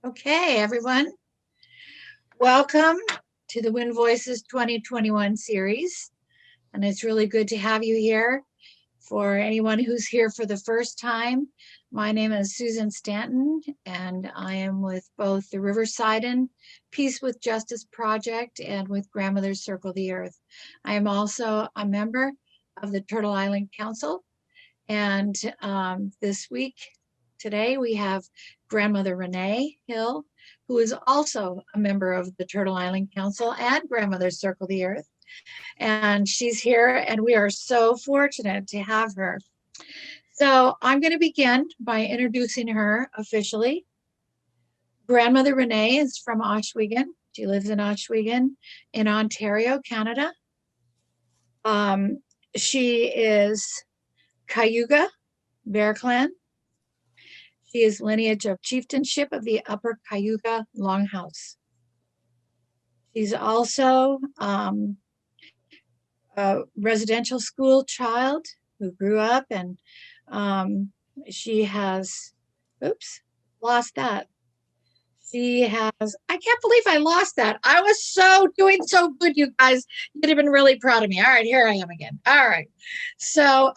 Okay, everyone. Welcome to the Wind Voices 2021 series. And it's really good to have you here. For anyone who's here for the first time, my name is Susan Stanton, and I am with both the River Sidon Peace with Justice Project and with Grandmother's Circle the Earth. I am also a member of the Turtle Island Council. And today we have Grandmother Renee Hill, who is also a member of the Turtle Island Council and Grandmother's Circle the Earth. And she's here, and we are so fortunate to have her. So I'm going to begin by introducing her officially. Grandmother Renee is from Ohsweken. She lives in Ohsweken in Ontario, Canada. She is Cayuga Bear Clan. She is lineage of chieftainship of the Upper Cayuga Longhouse. She's also a residential school child who grew up, and she has, lost that. She has, I can't believe I lost that. I was doing so good, you guys. You'd have been really proud of me. All right, here I am again. All right. So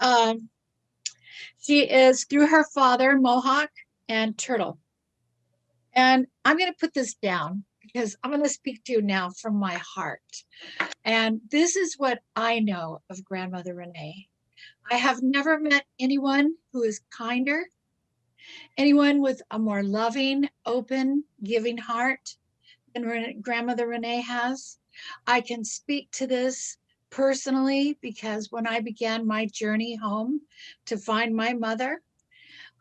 she is through her father, Mohawk and Turtle. And I'm going to put this down because I'm going to speak to you now from my heart. And this is what I know of Grandmother Renee. I have never met anyone who is kinder, anyone with a more loving, open, giving heart than Grandmother Renee has. I can speak to this personally because when I began my journey home to find my mother,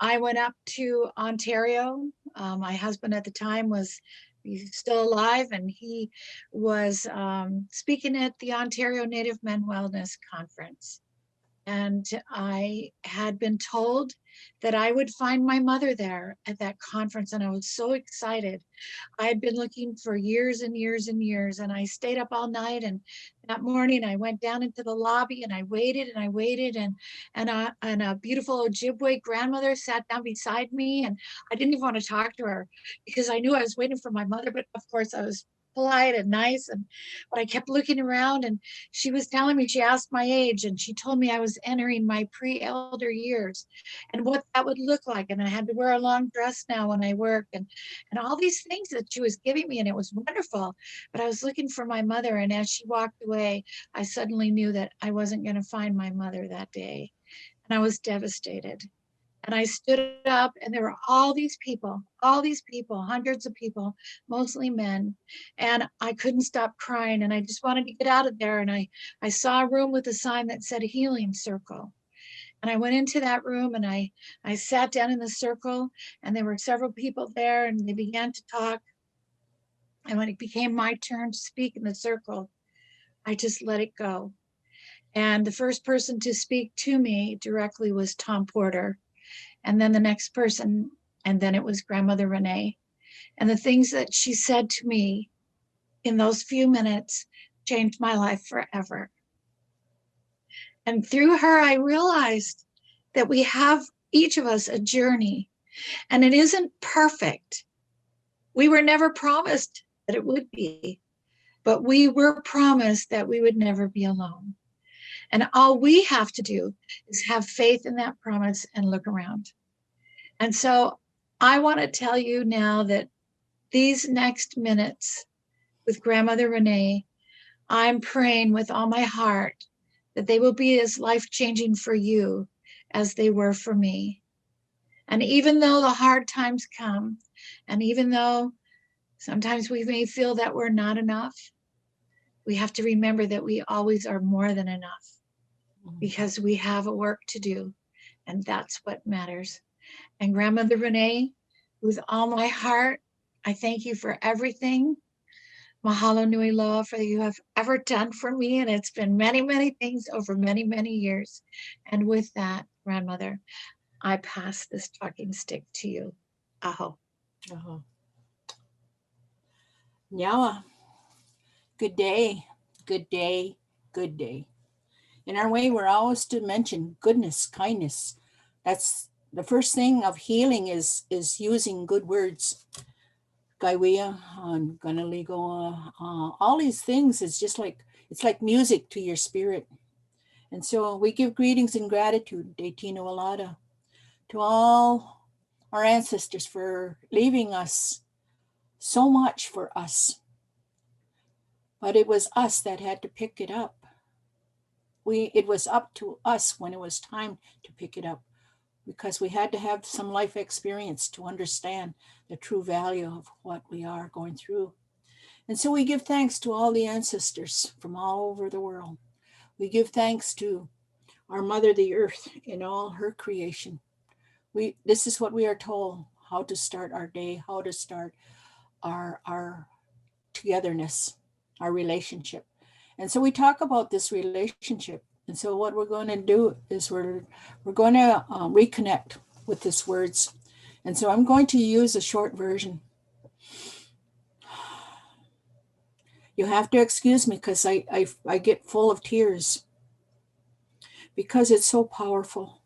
I went up to Ontario. My husband at the time was still alive, and he was speaking at the Ontario Native Men Wellness Conference. And I had been told that I would find my mother there at that conference, and I was so excited. I had been looking for years and years and years, and I stayed up all night. And that morning, I went down into the lobby, and I waited, and a beautiful Ojibwe grandmother sat down beside me, and I didn't even want to talk to her because I knew I was waiting for my mother. But of course, I was polite and nice, but I kept looking around, and she was telling me, she asked my age, and she told me I was entering my pre-elder years and what that would look like, and I had to wear a long dress now when I work, and all these things that she was giving me, and it was wonderful. But I was looking for my mother, and as she walked away, I suddenly knew that I wasn't going to find my mother that day, and I was devastated. And I stood up, and there were all these people, hundreds of people, mostly men. And I couldn't stop crying, and I just wanted to get out of there. And I saw a room with a sign that said Healing Circle. And I went into that room, and I sat down in the circle, and there were several people there, and they began to talk. And when it became my turn to speak in the circle, I just let it go. And the first person to speak to me directly was Tom Porter. And then the next person, and then it was Grandmother Renee. And the things that she said to me in those few minutes changed my life forever. And through her, I realized that we have, each of us, a journey, and it isn't perfect. We were never promised that it would be, but we were promised that we would never be alone. And all we have to do is have faith in that promise and look around. And so I want to tell you now that these next minutes with Grandmother Renee, I'm praying with all my heart that they will be as life-changing for you as they were for me. And even though the hard times come, and even though sometimes we may feel that we're not enough, we have to remember that we always are more than enough, because we have a work to do, and that's what matters. And Grandmother Renee, with all my heart, I thank you for everything. Mahalo nui loa for you have ever done for me, and it's been many, many things over many, many years. And with that, Grandmother, I pass this talking stick to you. Aho. Aho. Nyawa. Good day, good day, good day. In our way, we're always to mention goodness, kindness. That's the first thing of healing is using good words. Gaiwea, on Ganaligo, all these things is just like, it's like music to your spirit. And so we give greetings and gratitude, De Tino Alada, to all our ancestors for leaving us so much for us. But it was us that had to pick it up. It was up to us when it was time to pick it up, because we had to have some life experience to understand the true value of what we are going through. And so we give thanks to all the ancestors from all over the world. We give thanks to our mother, the earth, in all her creation. This is what we are told, how to start our day, how to start our togetherness, our relationship. And so we talk about this relationship. And so what we're going to do is we're going to reconnect with these words. And so I'm going to use a short version. You have to excuse me because I get full of tears because it's so powerful.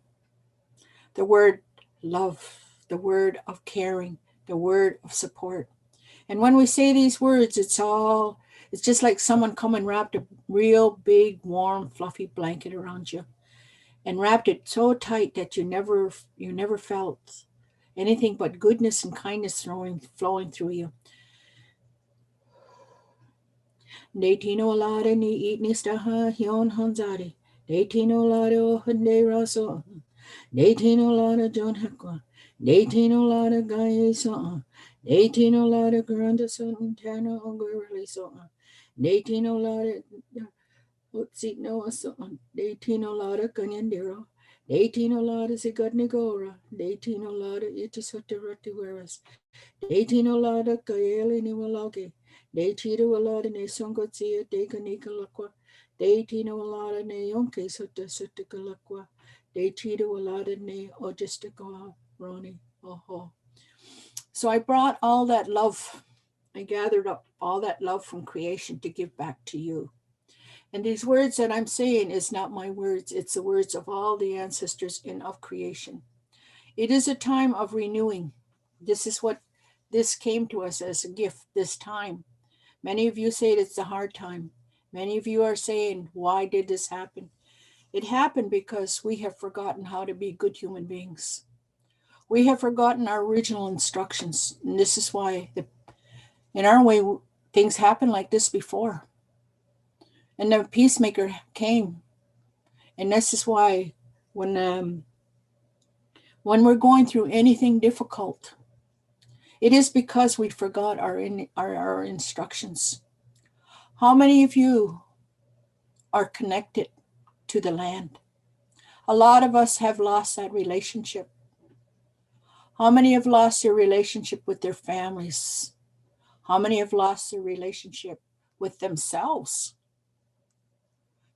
The word love, the word of caring, the word of support. And when we say these words, it's just like someone come and wrapped a real big, warm, fluffy blanket around you and wrapped it so tight that you never felt anything but goodness and kindness flowing through you. De tino lade ni eat ni staha hion hanzari. De tino lade o hande raso. De tino lade John Hekwa. De tino lade gaye so. De tino lade granda so tana ogurli so. De tino lade utsi no so. De tino lade kanyandiro. De tino lade sigadnigora. De tino lade itisotterati weras. De tino lade kayeli ni walagi. De tiro alada ne songotsia de kanika lakwa. De tino alada ne yonke sutta kalakwa. De tiro alada ne ojistico roni oho. So I brought all that love. I gathered up all that love from creation to give back to you. And these words that I'm saying is not my words. It's the words of all the ancestors of creation. It is a time of renewing. This came to us as a gift this time. Many of you say it's a hard time. Many of you are saying, why did this happen? It happened because we have forgotten how to be good human beings. We have forgotten our original instructions. And this is why, in our way, things happened like this before. And the peacemaker came. And this is why when we're going through anything difficult, it is because we forgot our instructions. How many of you are connected to the land? A lot of us have lost that relationship. How many have lost their relationship with their families? How many have lost their relationship with themselves?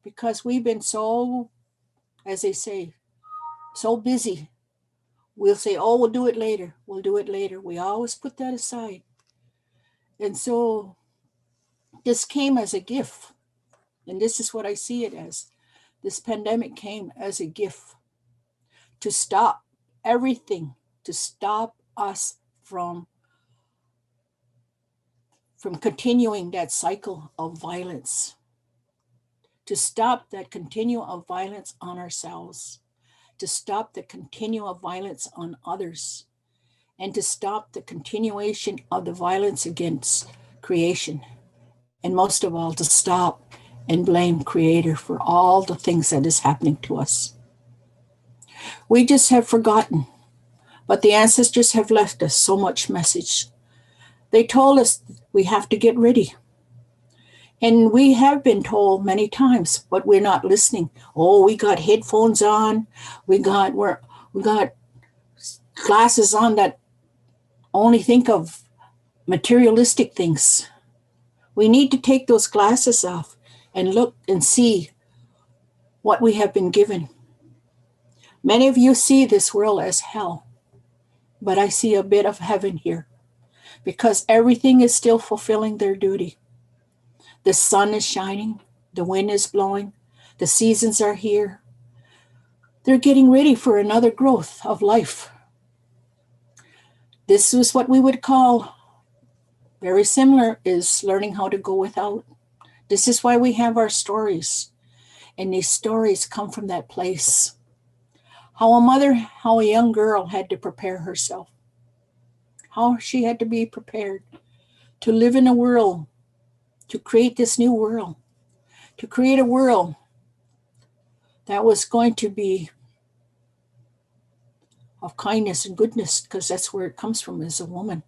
Because we've been so, as they say, so busy. We'll say, oh, we'll do it later. We'll do it later. We always put that aside. And so this came as a gift. And this is what I see it as. This pandemic came as a gift to stop everything, to stop us from continuing that cycle of violence, to stop that continuum of violence on ourselves, to stop the continuum of violence on others, and to stop the continuation of the violence against creation. And most of all, to stop and blame Creator for all the things that is happening to us. We just have forgotten, but the ancestors have left us so much message. They told us we have to get ready. And we have been told many times, but we're not listening. Oh, we got headphones on. We got glasses on that only think of materialistic things. We need to take those glasses off and look and see what we have been given. Many of you see this world as hell, but I see a bit of heaven here because everything is still fulfilling their duty. The sun is shining, the wind is blowing, the seasons are here. They're getting ready for another growth of life. This is what we would call Very similar is learning how to go without. This is why we have our stories. And these stories come from that place. How a young girl had to prepare herself. How she had to be prepared to live in a world, to create this new world, to create a world that was going to be of kindness and goodness, because that's where it comes from as a woman.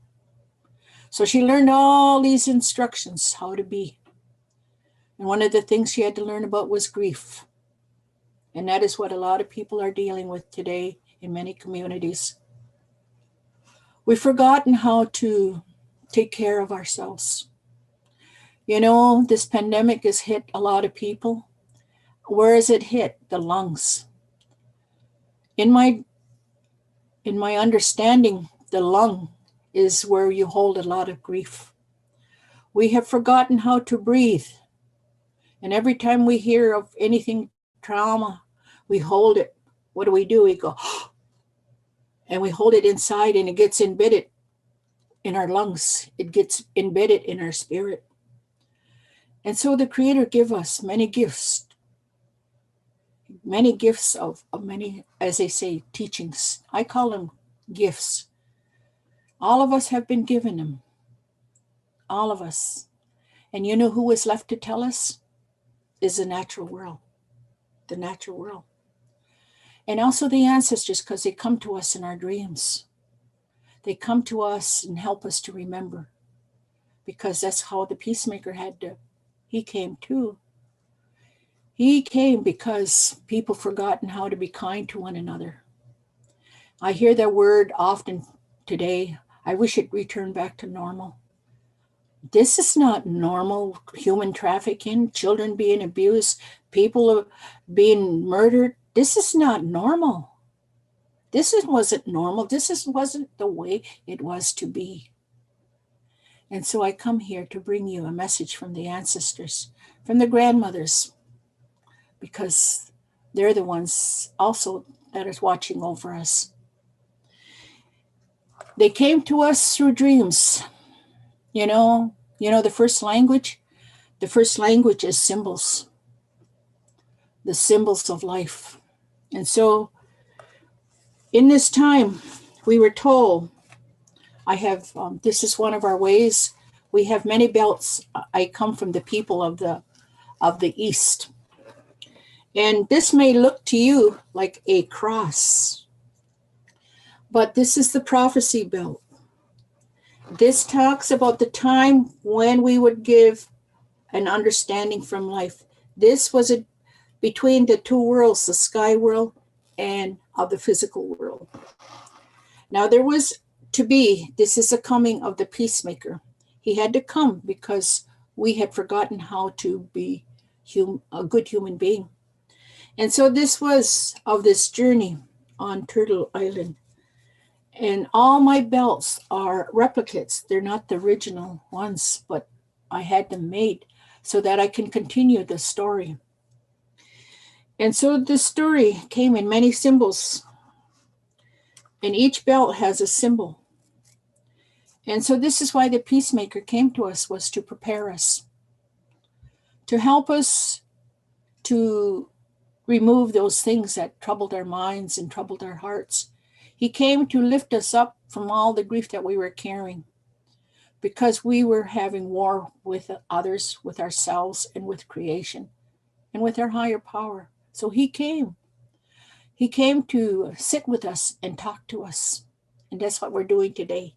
So she learned all these instructions how to be. And one of the things she had to learn about was grief. And that is what a lot of people are dealing with today in many communities. We've forgotten how to take care of ourselves. You know, this pandemic has hit a lot of people. Where has it hit? The lungs. In my understanding, the lung is where you hold a lot of grief. We have forgotten how to breathe. And every time we hear of anything trauma, we hold it. What do? We go, and we hold it inside, and it gets embedded in our lungs. It gets embedded in our spirit. And so the Creator give us many gifts of many, as they say, teachings. I call them gifts. All of us have been given them. All of us. And you know who was left to tell us? Is the natural world. The natural world. And also the ancestors, because they come to us in our dreams. They come to us and help us to remember. Because that's how the peacemaker he came too. He came because people forgotten how to be kind to one another. I hear that word often today. I wish it returned back to normal. This is not normal. Human trafficking, children being abused, people being murdered. This is not normal. Wasn't normal. Wasn't the way it was to be. And so I come here to bring you a message from the ancestors, from the grandmothers, because they're the ones also that is watching over us. They came to us through dreams. You know the first language? The first language is symbols. The symbols of life. And so in this time, we were told, this is one of our ways. We have many belts. I come from the people of the East. And this may look to you like a cross, but this is the prophecy belt. This talks about the time when we would give an understanding from life. This was between the two worlds, the sky world and of the physical world. Now there was this is a coming of the peacemaker. He had to come because we had forgotten how to be a good human being. And so this was of this journey on Turtle Island. And all my belts are replicates. They're not the original ones, but I had them made so that I can continue the story. And so this story came in many symbols. And each belt has a symbol. And so this is why the peacemaker came to us, was to prepare us, to help us to remove those things that troubled our minds and troubled our hearts. He came to lift us up from all the grief that we were carrying, because we were having war with others, with ourselves, and with creation, and with our higher power. So he came. He came to sit with us and talk to us. And that's what we're doing today.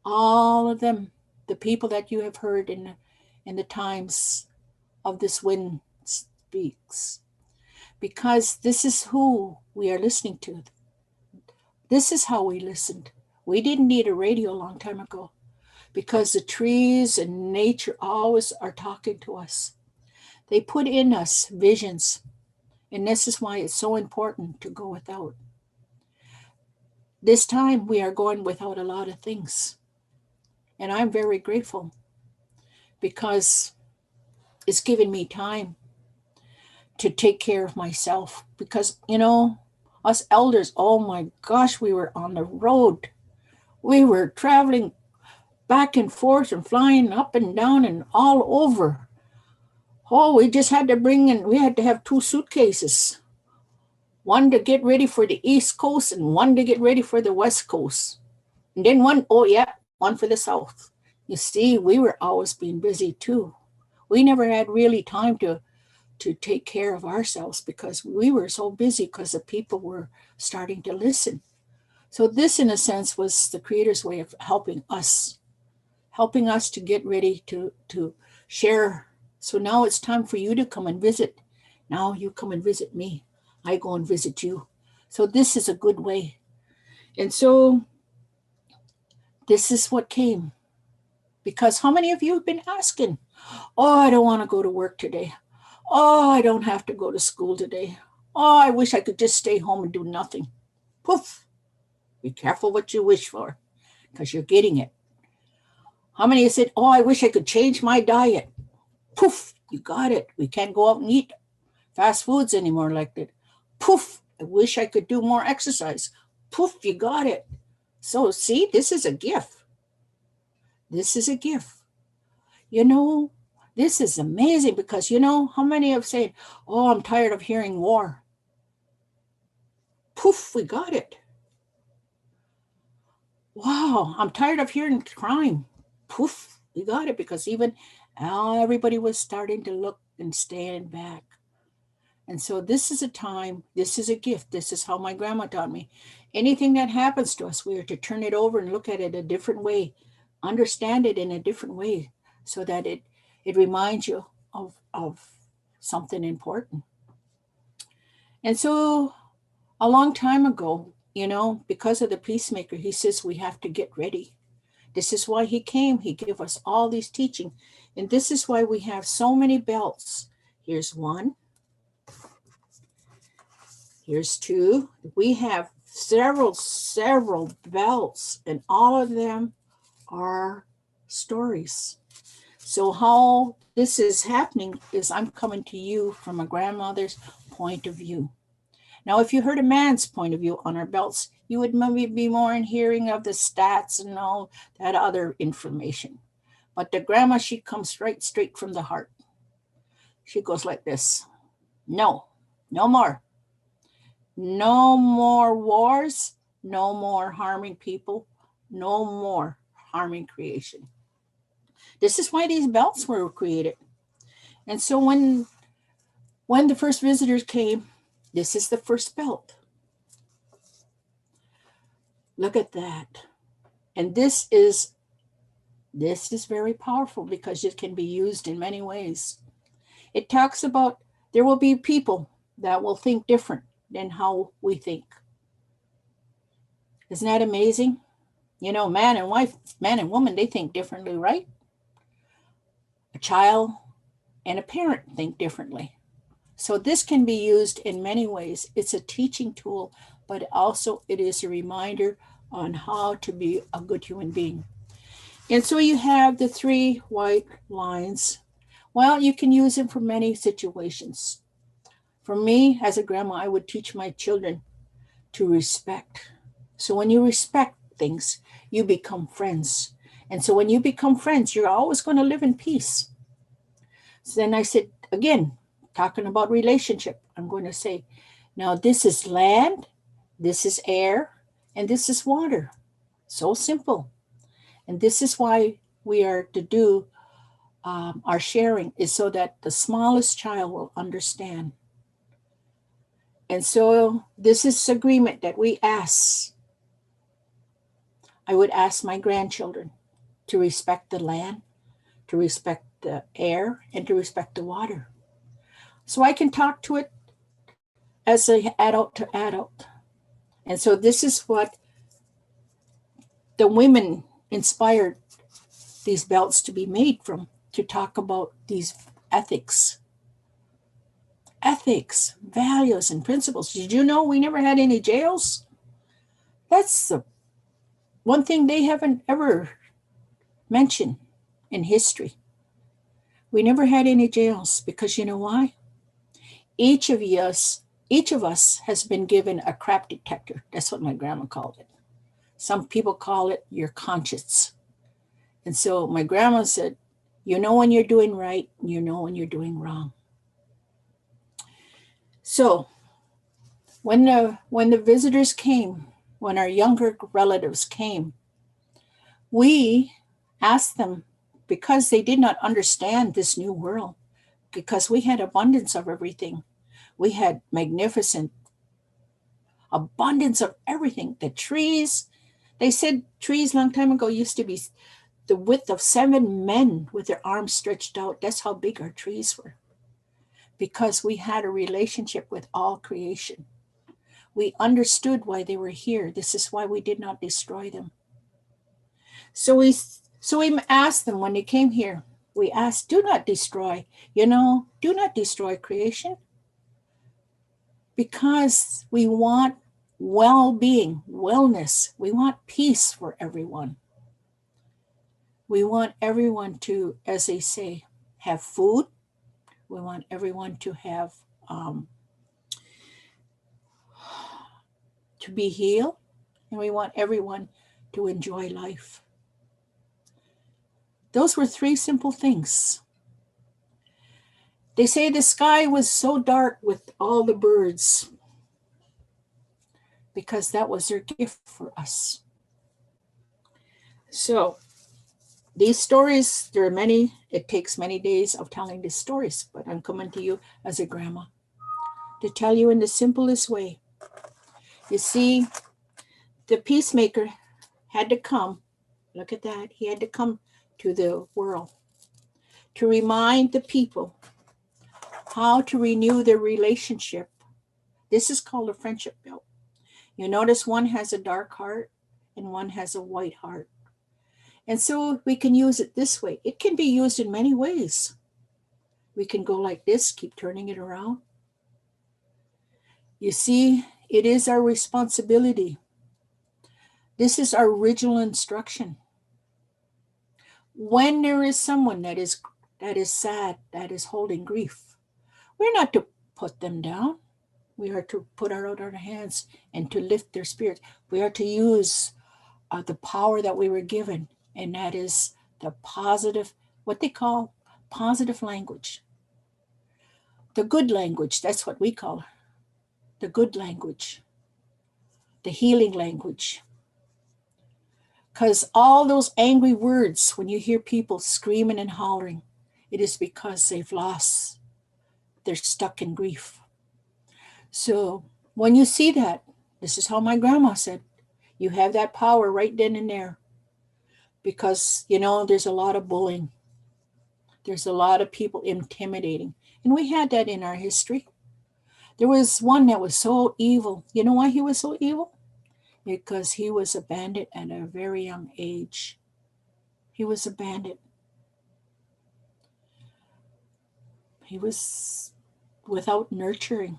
All of them, the people that you have heard in the times of this wind speaks. Because this is who we are listening to. This is how we listened. We didn't need a radio a long time ago, because the trees and nature always are talking to us. They put in us visions. And this is why it's so important to go without. This time we are going without a lot of things. And I'm very grateful, because it's given me time to take care of myself. Because, us elders, oh my gosh, we were on the road. We were traveling back and forth and flying up and down and all over. Oh, we just had to we had to have 2 suitcases. One to get ready for the East Coast and one to get ready for the West Coast. And then one for the South. You see, we were always being busy too. We never had really time to take care of ourselves because we were so busy because the people were starting to listen. So this, in a sense, was the Creator's way of helping us to get ready to share. So now it's time for you to come and visit. Now you come and visit me. I go and visit you. So this is a good way. And so this is what came. Because how many of you have been asking, oh, I don't want to go to work today. Oh, I don't have to go to school today. Oh, I wish I could just stay home and do nothing. Poof. Be careful what you wish for because you're getting it. How many of you said, oh, I wish I could change my diet? Poof, you got it. We can't go out and eat fast foods anymore like that. Poof, I wish I could do more exercise. Poof, you got it. So see, this is a gift. This is a gift. You know, this is amazing because you know how many have said, oh, I'm tired of hearing war. Poof, we got it. Wow, I'm tired of hearing crime. Poof, we got it because even everybody was starting to look and stand back. And so this is a time, this is a gift. This is how my grandma taught me. Anything that happens to us, we are to turn it over and look at it a different way, understand it in a different way so that it reminds you of something important. And so a long time ago, you know, because of the peacemaker, he says we have to get ready. This is why he came. He gave us all these teaching. And this is why we have so many belts. Here's one. Here's two. We have several belts, and all of them are stories. So how this is happening is I'm coming to you from a grandmother's point of view. Now, if you heard a man's point of view on our belts, you would maybe be more in hearing of the stats and all that other information. But the grandma, she comes straight from the heart. She goes like this. No more. No more wars, no more harming people, no more harming creation. This is why these belts were created. And so when the first visitors came, this is the first belt. Look at that. And this is very powerful because it can be used in many ways. It talks about there will be people that will think different than how we think. Isn't that amazing? You know, man and woman, they think differently, right? A child and a parent think differently. So this can be used in many ways. It's a teaching tool, but also it is a reminder on how to be a good human being. And so you have the 3 white lines. Well, you can use them for many situations. For me, as a grandma, I would teach my children to respect. So when you respect things, you become friends. And so when you become friends, you're always going to live in peace. So then I said, again, talking about relationship, I'm going to say, now this is land, this is air, and this is water. So simple. And this is why we are to do our sharing, is so that the smallest child will understand. And so this is agreement that we ask. I would ask my grandchildren to respect the land, to respect the air, and to respect the water. So I can talk to it as an adult to adult. And so this is what the women inspired these belts to be made from, to talk about these ethics, values, and principles. Did you know we never had any jails? That's the one thing they haven't ever mentioned in history. We never had any jails because you know why? Each of us has been given a crap detector. That's what my grandma called it. Some people call it your conscience. And so my grandma said, you know when you're doing right, you know when you're doing wrong. So when the visitors came, when our younger relatives came, we asked them, because they did not understand this new world, because we had abundance of everything. We had magnificent abundance of everything. The trees, they said trees long time ago used to be the width of 7 men with their arms stretched out. That's how big our trees were, because we had a relationship with all creation. We understood why they were here. This is why we did not destroy them. So we asked them when they came here, we asked, do not destroy, do not destroy creation, because we want well-being, wellness. We want peace for everyone. We want everyone to, as they say, have food. We want everyone to have, to be healed. And we want everyone to enjoy life. Those were 3 simple things. They say the sky was so dark with all the birds, because that was their gift for us. So these stories, there are many, it takes many days of telling these stories, but I'm coming to you as a grandma to tell you in the simplest way. You see, the peacemaker had to come, look at that, he had to come to the world to remind the people how to renew their relationship. This is called a friendship belt. You notice one has a dark heart and one has a white heart. And so we can use it this way. It can be used in many ways. We can go like this, keep turning it around. You see, it is our responsibility. This is our original instruction. When there is someone that is sad, that is holding grief, we're not to put them down. We are to put out our hands and to lift their spirits. We are to use the power that we were given, and that is the positive, what they call positive language. The good language, that's what we call the good language, the healing language. Because all those angry words, when you hear people screaming and hollering, it is because they've lost, they're stuck in grief. So when you see that, this is how my grandma said, you have that power right then and there. Because, there's a lot of bullying. There's a lot of people intimidating. And we had that in our history. There was one that was so evil. You know why he was so evil? Because he was a bandit at a very young age. He was a bandit. He was without nurturing.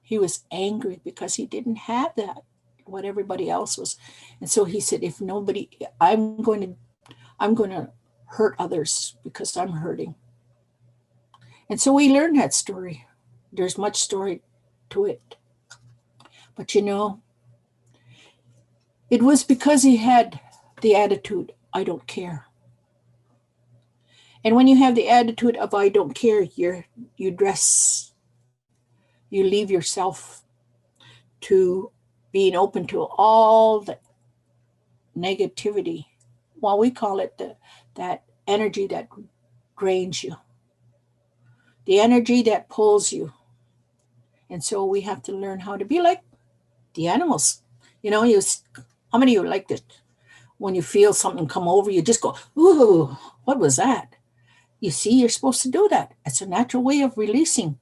He was angry because he didn't have that, what everybody else was. And so he said, I'm going to hurt others because I'm hurting. And so we learned that story. There's much story to it. But it was because he had the attitude, I don't care. And when you have the attitude of I don't care, you leave yourself to being open to all the negativity. Well, we call it that energy that drains you, the energy that pulls you. And so we have to learn how to be like the animals. How many of you like this? When you feel something come over, you just go, ooh, what was that? You see, you're supposed to do that. It's a natural way of releasing.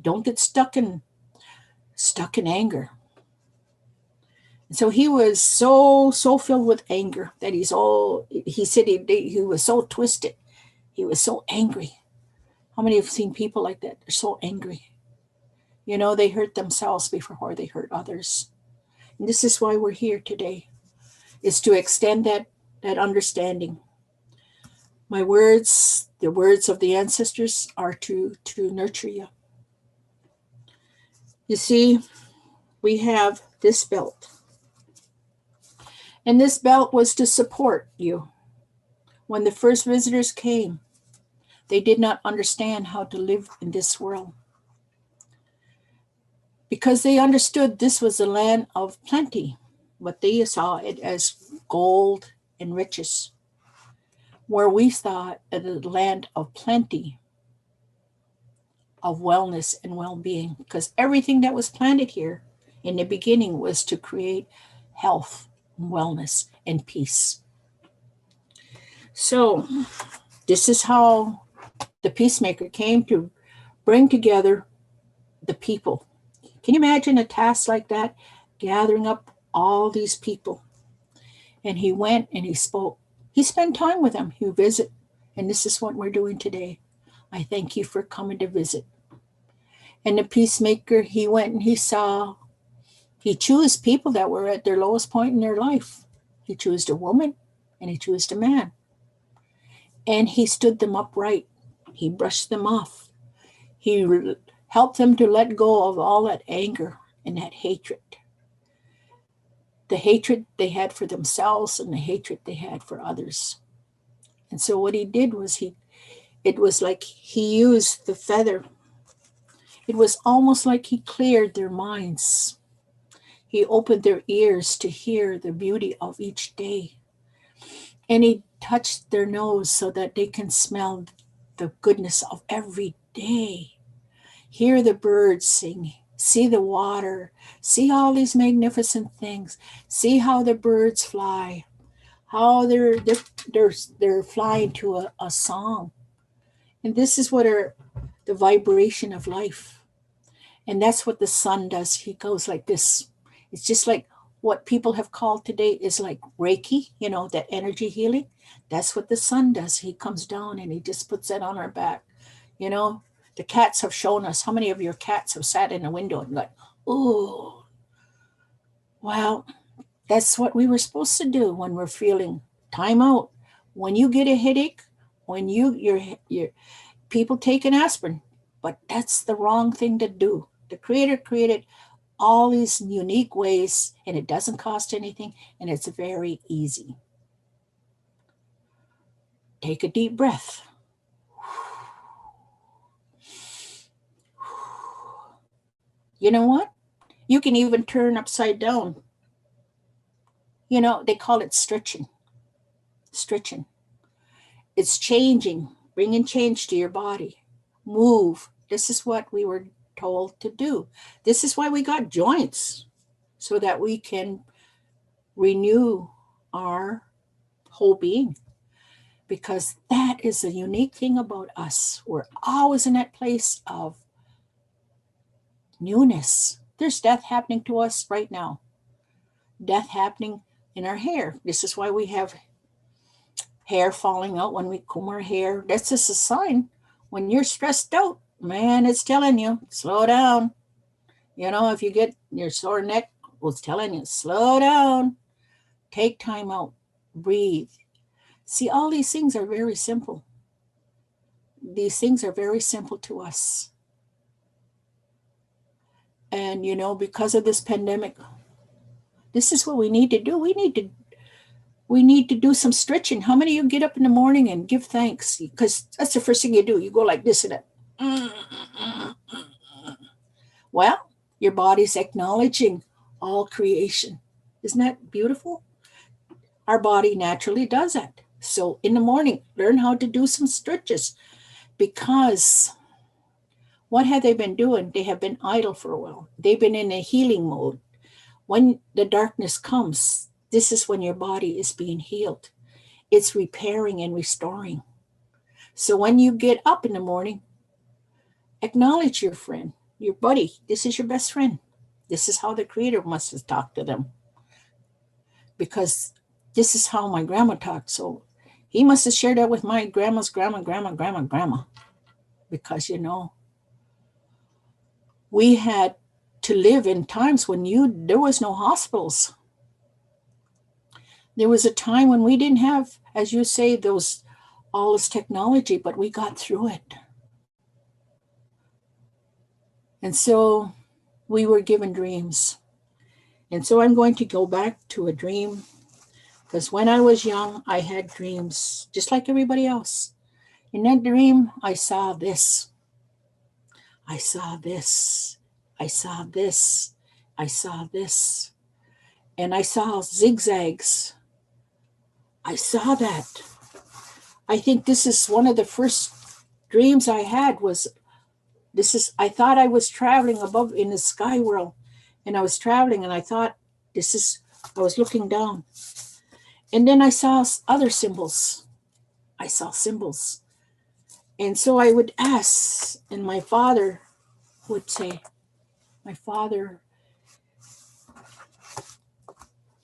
Don't get stuck in anger. And so he was so filled with anger that he said he was so twisted. He was so angry. How many have seen people like that? They're so angry. They hurt themselves before they hurt others. And this is why we're here today, is to extend that understanding. My words, the words of the ancestors, are to nurture you. You see, we have this belt. And this belt was to support you. When the first visitors came, they did not understand how to live in this world, because they understood this was a land of plenty, but they saw it as gold and riches, where we saw it as a land of plenty, of wellness and well-being, because everything that was planted here in the beginning was to create health, wellness, and peace. So this is how the peacemaker came to bring together the people. Can you imagine a task like that, gathering up all these people? And he went and he spoke. He spent time with them. He visited. And this is what we're doing today. I thank you for coming to visit. And the peacemaker, he went and he chose people that were at their lowest point in their life. He chose a woman and he chose a man. And he stood them upright. He brushed them off. He helped them to let go of all that anger and that hatred. The hatred they had for themselves and the hatred they had for others. And so what he did was it was like he used the feather. It was almost like he cleared their minds. He opened their ears to hear the beauty of each day. And he touched their nose so that they can smell the goodness of every day. Hear the birds sing, see the water, see all these magnificent things, see how the birds fly, how they're flying to a song. And this is what the vibration of life. And that's what the sun does. He goes like this. It's just like what people have called today is like Reiki, that energy healing. That's what the sun does. He comes down and he just puts that on our back. The cats have shown us. How many of your cats have sat in a window and like, oh, well, that's what we were supposed to do when we're feeling time out. When you get a headache, when your people take an aspirin, but that's the wrong thing to do. The Creator created all these unique ways, and it doesn't cost anything, and it's very easy. Take a deep breath. You know what? You can even turn upside down. They call it stretching. Stretching. It's changing, bringing change to your body. Move. This is what we were told to do. This is why we got joints, so that we can renew our whole being. Because that is the unique thing about us. We're always in that place of newness. There's death happening to us right now. Death happening in our hair. This is why we have hair falling out when we comb our hair. That's just a sign. When you're stressed out, man, it's telling you, slow down. If you get your sore neck, it's telling you, slow down. Take time out. Breathe. See, all these things are very simple. These things are very simple to us. And, because of this pandemic, this is what we need to do. We need to do some stretching. How many of you get up in the morning and give thanks? Because that's the first thing you do. You go like this and that. Well, your body's acknowledging all creation. Isn't that beautiful? Our body naturally does that. So in the morning, learn how to do some stretches, because what have they been doing? They have been idle for a while. They've been in a healing mode. When the darkness comes, this is when your body is being healed. It's repairing and restoring. So when you get up in the morning, acknowledge your friend, your buddy. This is your best friend. This is how the Creator must have talked to them. Because this is how my grandma talked. So he must have shared that with my grandma's grandma. Because, we had to live in times when there was no hospitals. There was a time when we didn't have, as you say, all this technology, but we got through it. And so we were given dreams. And so I'm going to go back to a dream, Because when I was young, I had dreams just like everybody else. In that dream, I saw this. I saw this. I saw this. I saw this. And I saw zigzags. I saw that. I think this is one of the first dreams I had was I thought I was traveling above in the sky world, and I was traveling and I thought I was looking down. And then I saw other symbols. I saw symbols. And so I would ask, and my father would say,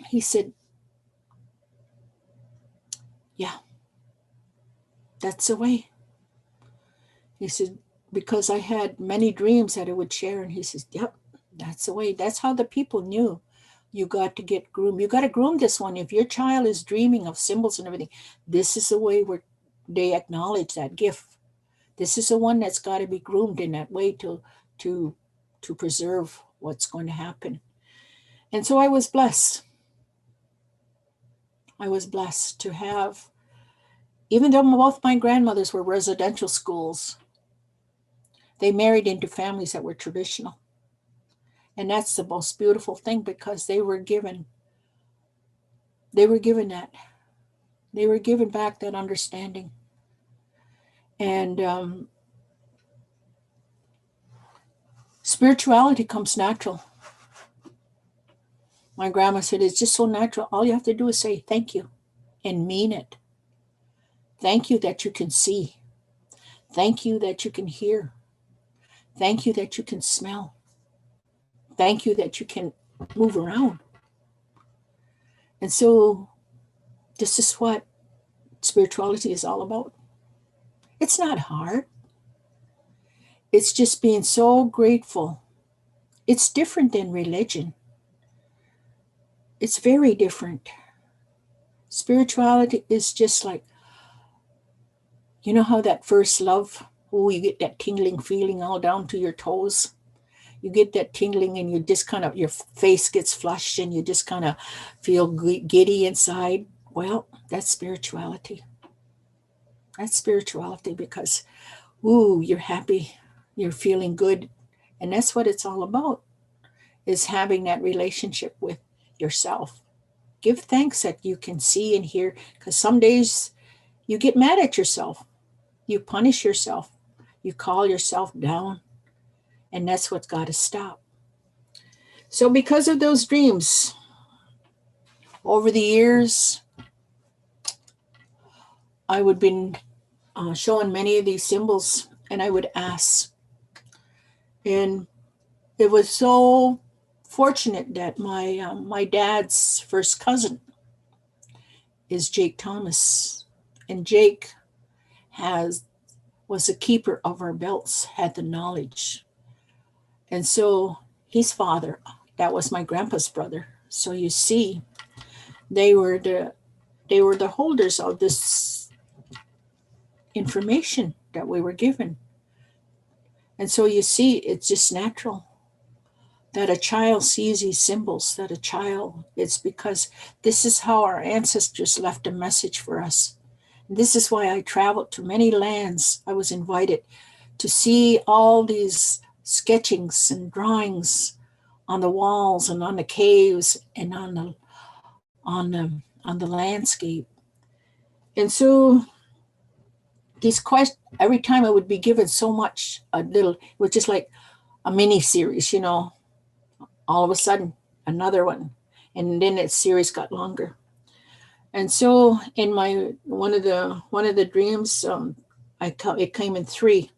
he said, yeah, that's the way. He said, because I had many dreams that I would share. And he says, yep, that's the way. That's how the people knew you got to get groomed. You got to groom this one. If your child is dreaming of symbols and everything, this is the way where they acknowledge that gift. This is the one that's got to be groomed in that way to preserve what's going to happen. And so I was blessed. I was blessed to have, even though both my grandmothers were residential schools, they married into families that were traditional. And that's the most beautiful thing because they were given that. They were given back that understanding. And spirituality comes natural. My grandma said, it's just so natural. All you have to do is say thank you and mean it. Thank you that you can see. Thank you that you can hear. Thank you that you can smell. Thank you that you can move around. And so this is what spirituality is all about. It's not hard. It's just being so grateful. It's different than religion. It's very different. Spirituality is just like, you know how that first love, you get that tingling feeling all down to your toes. You get that tingling and you just kind of, your face gets flushed and you just kind of feel giddy inside. Well, that's spirituality. That's spirituality because, you're happy, you're feeling good. And that's what it's all about, is having that relationship with yourself. Give thanks that you can see and hear, because some days you get mad at yourself. You punish yourself. You call yourself down. And that's what's got to stop. So because of those dreams, over the years, I would been showing many of these symbols, and I would ask. And it was so fortunate that my dad's first cousin is Jake Thomas, and Jake was a keeper of our belts, had the knowledge. And so his father, that was my grandpa's brother. So you see, they were the holders of this information that we were given. And so you see, it's just natural that a child sees these symbols, it's because this is how our ancestors left a message for us. And this is why I traveled to many lands. I was invited to see all these sketchings and drawings on the walls and on the caves and on the landscape. And so these questions, every time I would be given so much, it was just like a mini series, all of a sudden another one. And then that series got longer. And so in one of the dreams, it came in three,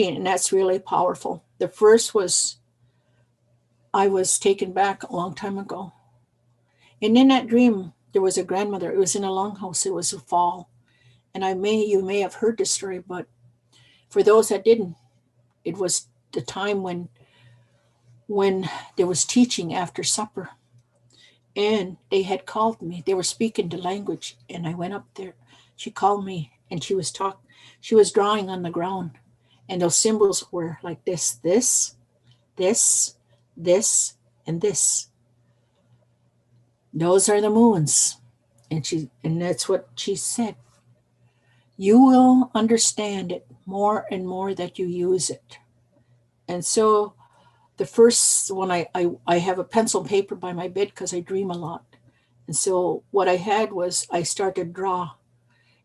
and that's really powerful. The first was, I was taken back a long time ago. And in that dream, there was a grandmother. It was in a longhouse. It was a fall. And you may have heard this story, but for those that didn't, it was the time when there was teaching after supper. And they had called me. They were speaking the language. And I went up there. She called me and she was drawing on the ground. And those symbols were like this, and this. Those are the moons. And that's what she said. You will understand it more and more that you use it. And so the first one, I have a pencil and paper by my bed because I dream a lot. And so what I had was I started to draw.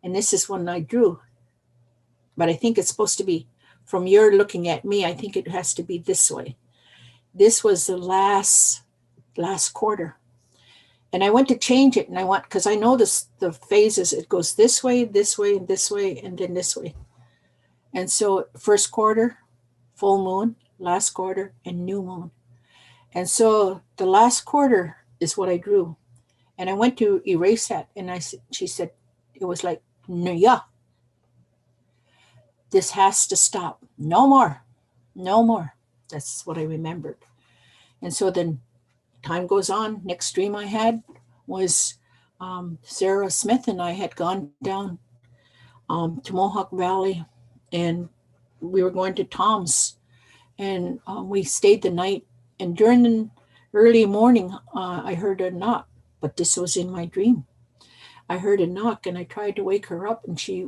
And this is when I drew. But I think it's supposed to be, from your looking at me, I think it has to be this way. This was the last quarter. And I went to change it, and I want, because I know this, the phases, it goes this way, and this way, and then this way. And so first quarter, full moon, last quarter, and new moon. And so the last quarter is what I drew. And I went to erase that, and she said, it was like, no, yeah, this has to stop. No more, no more. That's what I remembered. And so then time goes on. Next dream I had was Sarah Smith and I had gone down to Mohawk Valley, and we were going to Tom's, and we stayed the night. And during the early morning, I heard a knock, but this was in my dream. I heard a knock, and I tried to wake her up, and she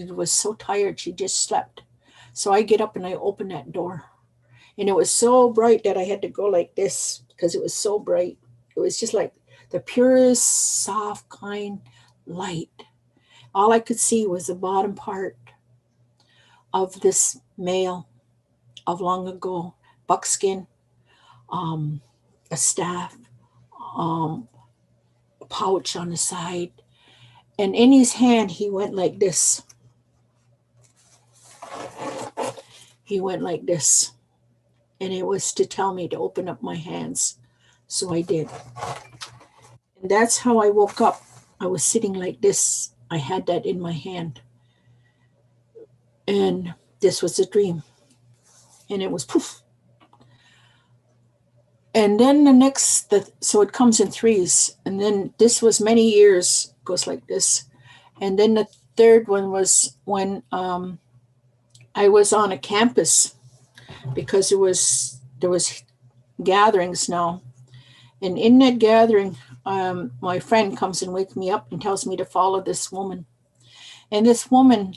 was so tired she just slept. So I get up and I open that door, and it was so bright that I had to go like this because it was so bright. It was just like the purest, soft, kind light. All I could see was the bottom part of this male of long ago, buckskin, a staff, a pouch on the side. And in his hand, he went like this. He went like this. And it was to tell me to open up my hands. So I did. And that's how I woke up. I was sitting like this. I had that in my hand. And this was a dream. And it was poof. And then so it comes in threes. And then this was many years, goes like this. And then the third one was when I was on a campus, because there was gatherings now. And in that gathering, my friend comes and wakes me up and tells me to follow this woman. And this woman,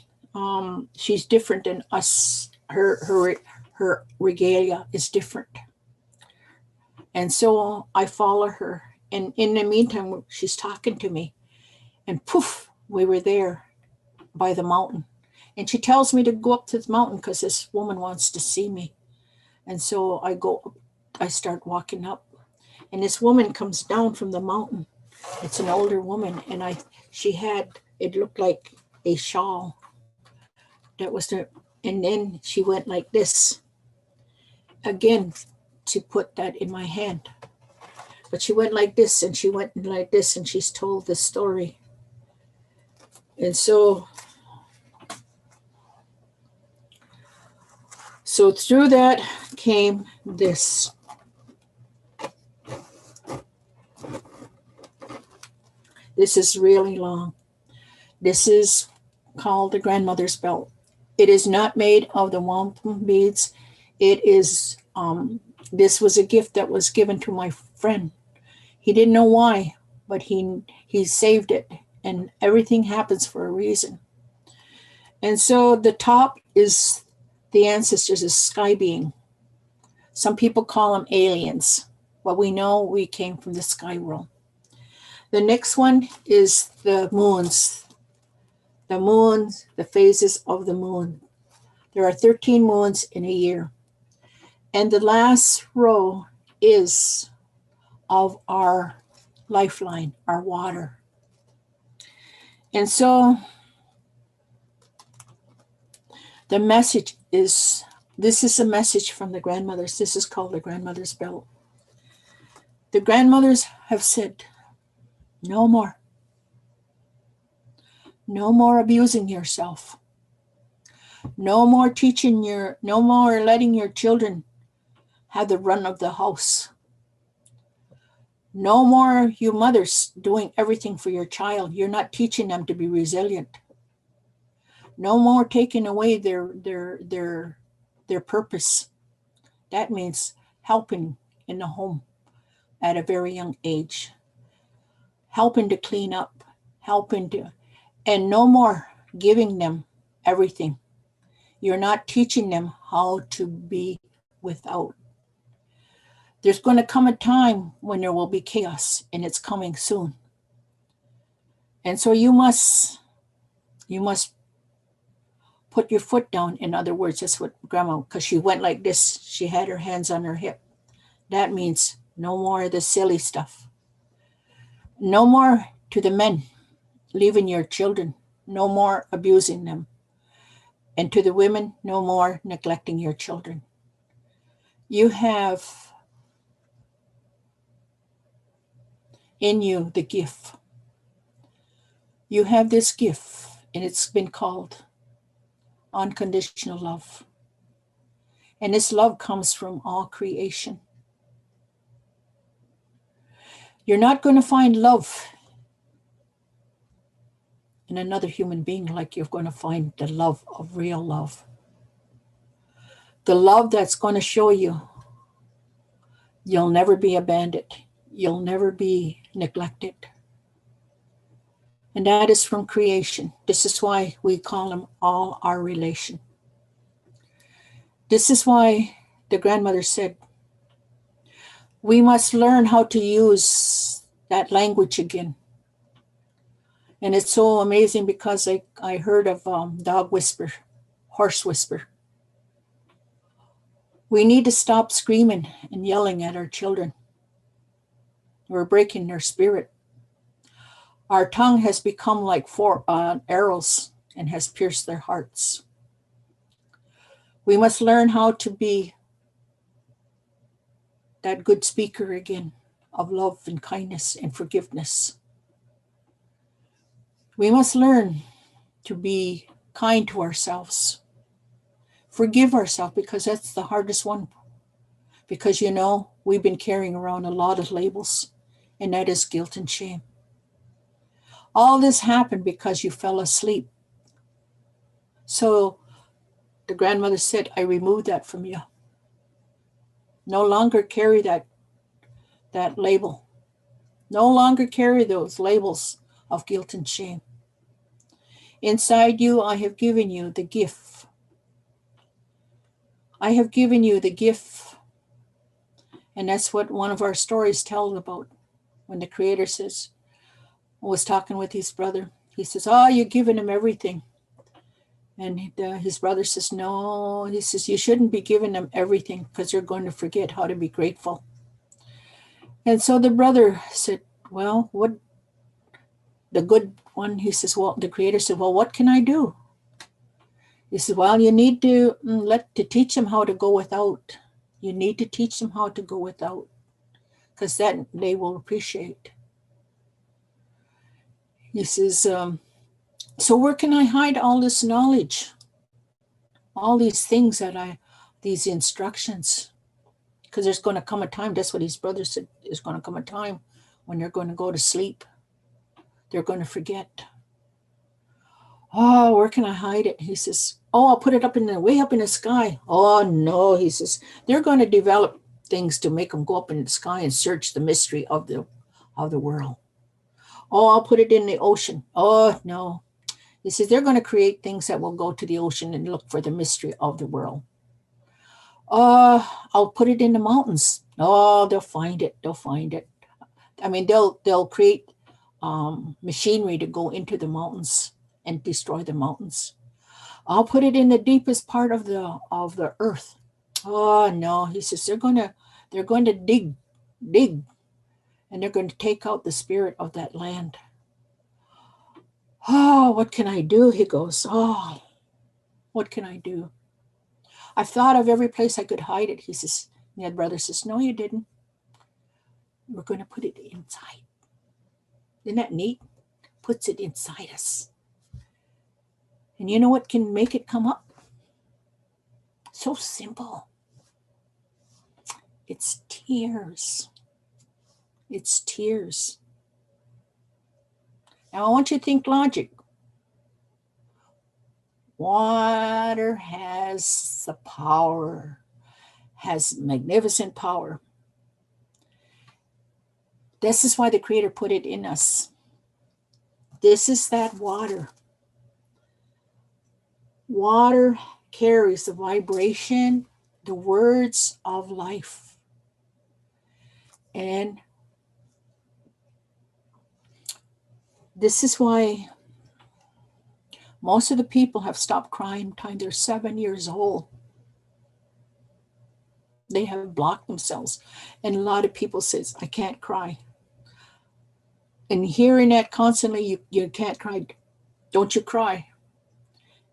she's different than us. Her regalia is different. And so I follow her. And in the meantime, she's talking to me. And poof, we were there by the mountain. And she tells me to go up to the mountain because this woman wants to see me. And so I start walking up. And this woman comes down from the mountain. It's an older woman. And it looked like a shawl. That was and then she went like this. Again, to put that in my hand. But she went like this, and she went like this, and she's told this story. And so through that came this. This is really long. This is called the grandmother's belt. It is not made of the wampum beads. It is, this was a gift that was given to my friend. He didn't know why, but he saved it, and everything happens for a reason. And so the top is the ancestors, is sky being. Some people call them aliens, but we know we came from the sky world. The next one is the moons. The moons, the phases of the moon. There are 13 moons in a year. And the last row is of our lifeline, our water. And so the message is, this is a message from the grandmothers. This is called the grandmother's belt. The grandmothers have said, no more. No more abusing yourself. No more no more letting your children have the run of the house. No more you mothers doing everything for your child. You're not teaching them to be resilient. No more taking away their purpose. That means helping in the home, at a very young age, helping to clean up, helping to, and no more giving them everything. You're not teaching them how to be without. There's going to come a time when there will be chaos, and it's coming soon. And so you must put your foot down. In other words, that's what Grandma, because she went like this, she had her hands on her hip. That means no more of the silly stuff. No more to the men leaving your children, no more abusing them. And to the women, no more neglecting your children. You have in you the gift. You have this gift, and it's been called unconditional love. And this love comes from all creation. You're not going to find love in another human being like you're going to find the love of real love. The love that's going to show you you'll never be abandoned. You'll never be neglected. And that is from creation. This is why we call them all our relation. This is why the grandmother said, we must learn how to use that language again. And it's so amazing because I heard of dog whisper, horse whisper. We need to stop screaming and yelling at our children. We're breaking their spirit. Our tongue has become like arrows and has pierced their hearts. We must learn how to be that good speaker again of love and kindness and forgiveness. We must learn to be kind to ourselves. Forgive ourselves, because that's the hardest one. Because, we've been carrying around a lot of labels, and that is guilt and shame. All this happened because you fell asleep. So the grandmother said, I removed that from you. No longer carry that label. No longer carry those labels of guilt and shame. Inside you, I have given you the gift. I have given you the gift. And that's what one of our stories tells about. When the Creator was talking with his brother, he says, you're giving him everything. And his brother says, no, he says, you shouldn't be giving them everything because they're going to forget how to be grateful. And so the brother said, well, what? The good one, he says, well, the Creator said, well, what can I do? He said, well, you need to teach them how to go without. You need to teach them how to go without, because that they will appreciate. He says, so where can I hide all this knowledge? All these things these instructions? Because there's going to come a time, that's what his brother said, there's going to come a time when they're going to go to sleep. They're going to forget. Oh, where can I hide it? He says, I'll put it way up in the sky. Oh, no, he says, they're going to develop things to make them go up in the sky and search the mystery of the world. Oh, I'll put it in the ocean. Oh, no. He says, they're going to create things that will go to the ocean and look for the mystery of the world. I'll put it in the mountains. Oh, they'll find it. They'll find it. I mean, they'll create machinery to go into the mountains and destroy the mountains. I'll put it in the deepest part of the earth. Oh, no, he says, they're going to dig, and they're going to take out the spirit of that land. Oh, what can I do? He goes, oh, what can I do? I've thought of every place I could hide it. He says, my brother says, no, you didn't. We're going to put it inside. Isn't that neat? Puts it inside us. And you know what can make it come up? So simple. It's tears. It's tears. Now I want you to think logic. Water has the power, has magnificent power. This is why the Creator put it in us. This is that water. Water carries the vibration, the words of life. And this is why most of the people have stopped crying by the time they're 7 years old. They have blocked themselves. And a lot of people says, I can't cry. And hearing that constantly, you can't cry. Don't you cry.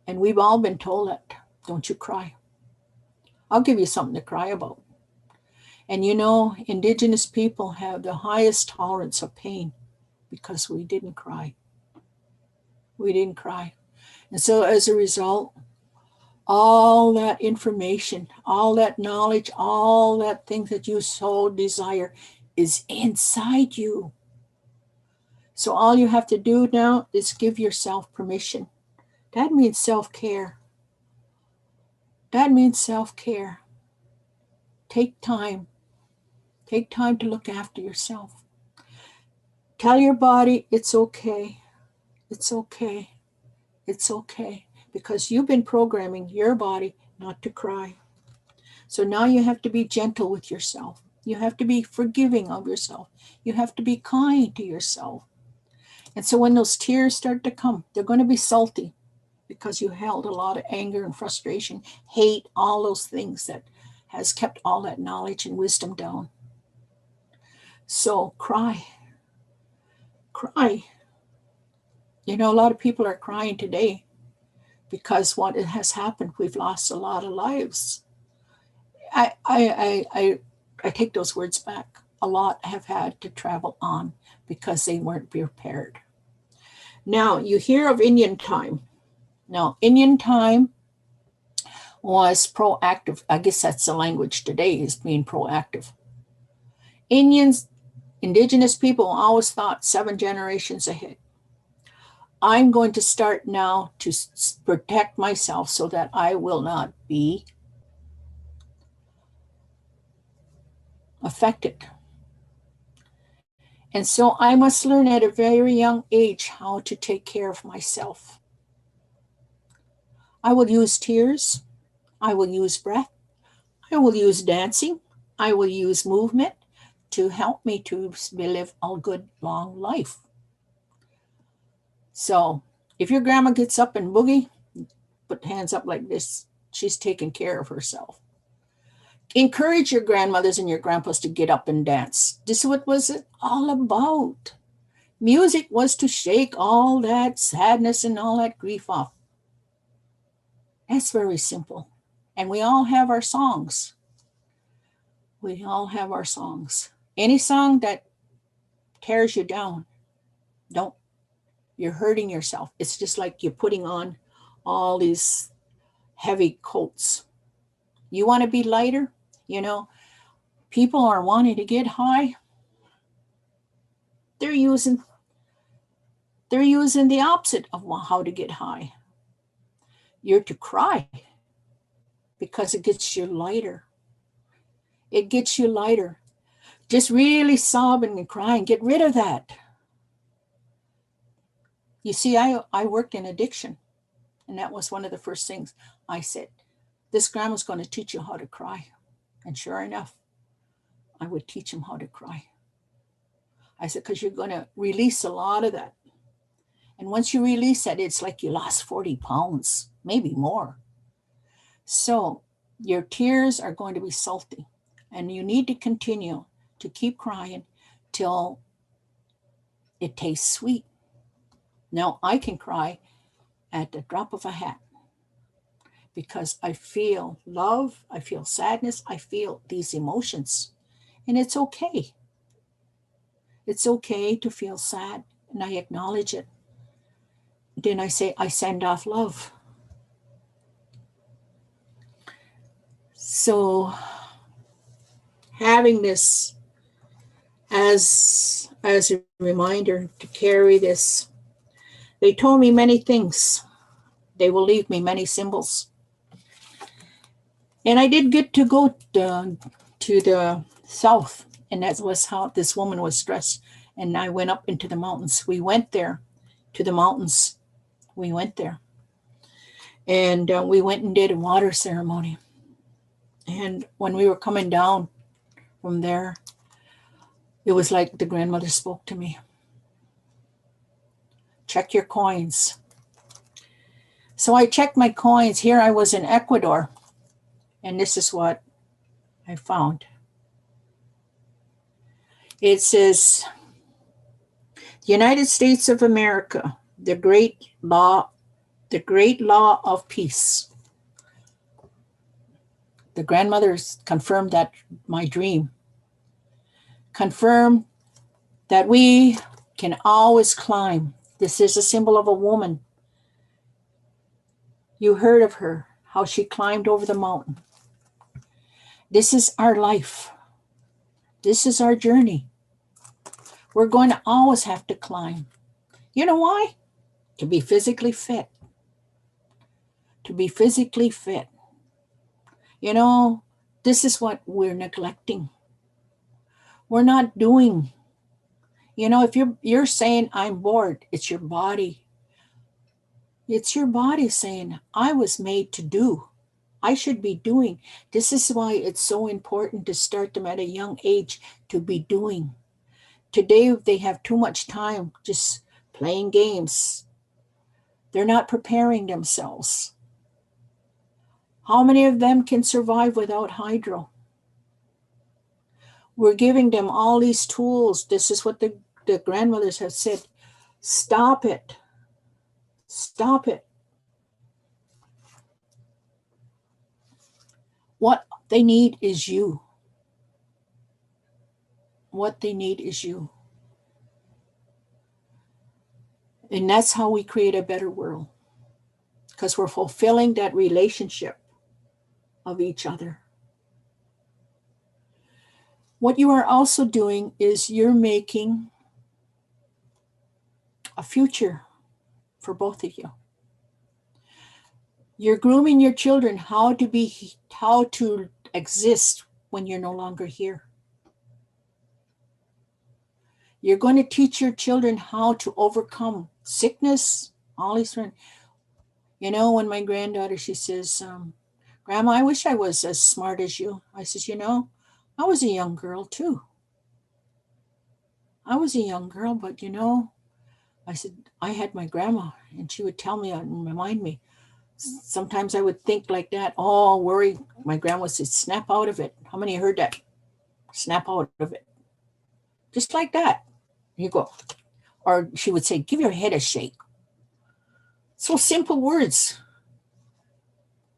And we've all been told that. Don't you cry. I'll give you something to cry about. And you know, Indigenous people have the highest tolerance of pain because we didn't cry. We didn't cry. And so as a result, all that information, all that knowledge, all that thing that you so desire is inside you. So all you have to do now is give yourself permission. That means self-care. That means self-care. Take time. Take time to look after yourself. Tell your body it's okay. It's okay. It's okay. Because you've been programming your body not to cry. So now you have to be gentle with yourself. You have to be forgiving of yourself. You have to be kind to yourself. And so when those tears start to come, they're going to be salty because you held a lot of anger and frustration, hate, all those things that has kept all that knowledge and wisdom down. So cry. Cry. You know, a lot of people are crying today because what has happened, we've lost a lot of lives. I take those words back. A lot have had to travel on because they weren't prepared. Now, you hear of Indian time. Now, Indian time was proactive. I guess that's the language today, is being proactive. Indigenous people always thought 7 generations ahead. I'm going to start now to protect myself so that I will not be affected. And so I must learn at a very young age how to take care of myself. I will use tears. I will use breath. I will use dancing. I will use movement to help me to live a good, long life. So if your grandma gets up and boogie, put hands up like this. She's taking care of herself. Encourage your grandmothers and your grandpas to get up and dance. This is what was it all about. Music was to shake all that sadness and all that grief off. That's very simple. And we all have our songs. We all have our songs. Any song that tears you down, don't. You're hurting yourself. It's just like you're putting on all these heavy coats. You want to be lighter? You know, people are wanting to get high. They're using the opposite of how to get high. You're to cry because it gets you lighter. It gets you lighter. Just really sobbing and crying. Get rid of that. You see, I worked in addiction, and that was one of the first things I said. This grandma's going to teach you how to cry. And sure enough, I would teach them how to cry. I said, because you're going to release a lot of that. And once you release that, it's like you lost 40 pounds, maybe more. So your tears are going to be salty. And you need to continue to keep crying till it tastes sweet. Now, I can cry at the drop of a hat because I feel love, I feel sadness, I feel these emotions. And it's okay. It's okay to feel sad, and I acknowledge it. Then I say, I send off love. So having this as a reminder to carry this, they told me many things. They will leave me many symbols. And I did get to go to the south And that was how this woman was dressed. And I went up into the mountains. We went there to the mountains. We went there. And we went and did a water ceremony. And when we were coming down from there, it was like the grandmother spoke to me. Check your coins. So I checked my coins. Here I was in Ecuador. And this is what I found. It says, United States of America, the great law of peace. The grandmothers confirmed that my dream. Confirmed that we can always climb. This is a symbol of a woman. You heard of her, how she climbed over the mountain. This is our life. This is our journey. We're going to always have to climb. You know why? To be physically fit. To be physically fit. You know, this is what we're neglecting. We're not doing. You know, if you're saying, I'm bored, it's your body. It's your body saying, I was made to do. I should be doing. This is why it's so important to start them at a young age to be doing. Today, they have too much time just playing games. They're not preparing themselves. How many of them can survive without hydro? We're giving them all these tools. This is what the grandmothers have said. Stop it. Stop it. What they need is you. What they need is you. And that's how we create a better world. Because we're fulfilling that relationship of each other. What you are also doing is you're making a future for both of you. You're grooming your children how to exist when you're no longer here. You're going to teach your children how to overcome sickness, all these things. You know, when my granddaughter, she says, Grandma, I wish I was as smart as you. I says, you know, I was a young girl too. I was a young girl, but you know, I said, I had my grandma and she would tell me and remind me. Sometimes I would think like that. Oh, worry. My grandma said, snap out of it. How many heard that? Snap out of it. Just like that. You go. Or she would say, give your head a shake. So simple words.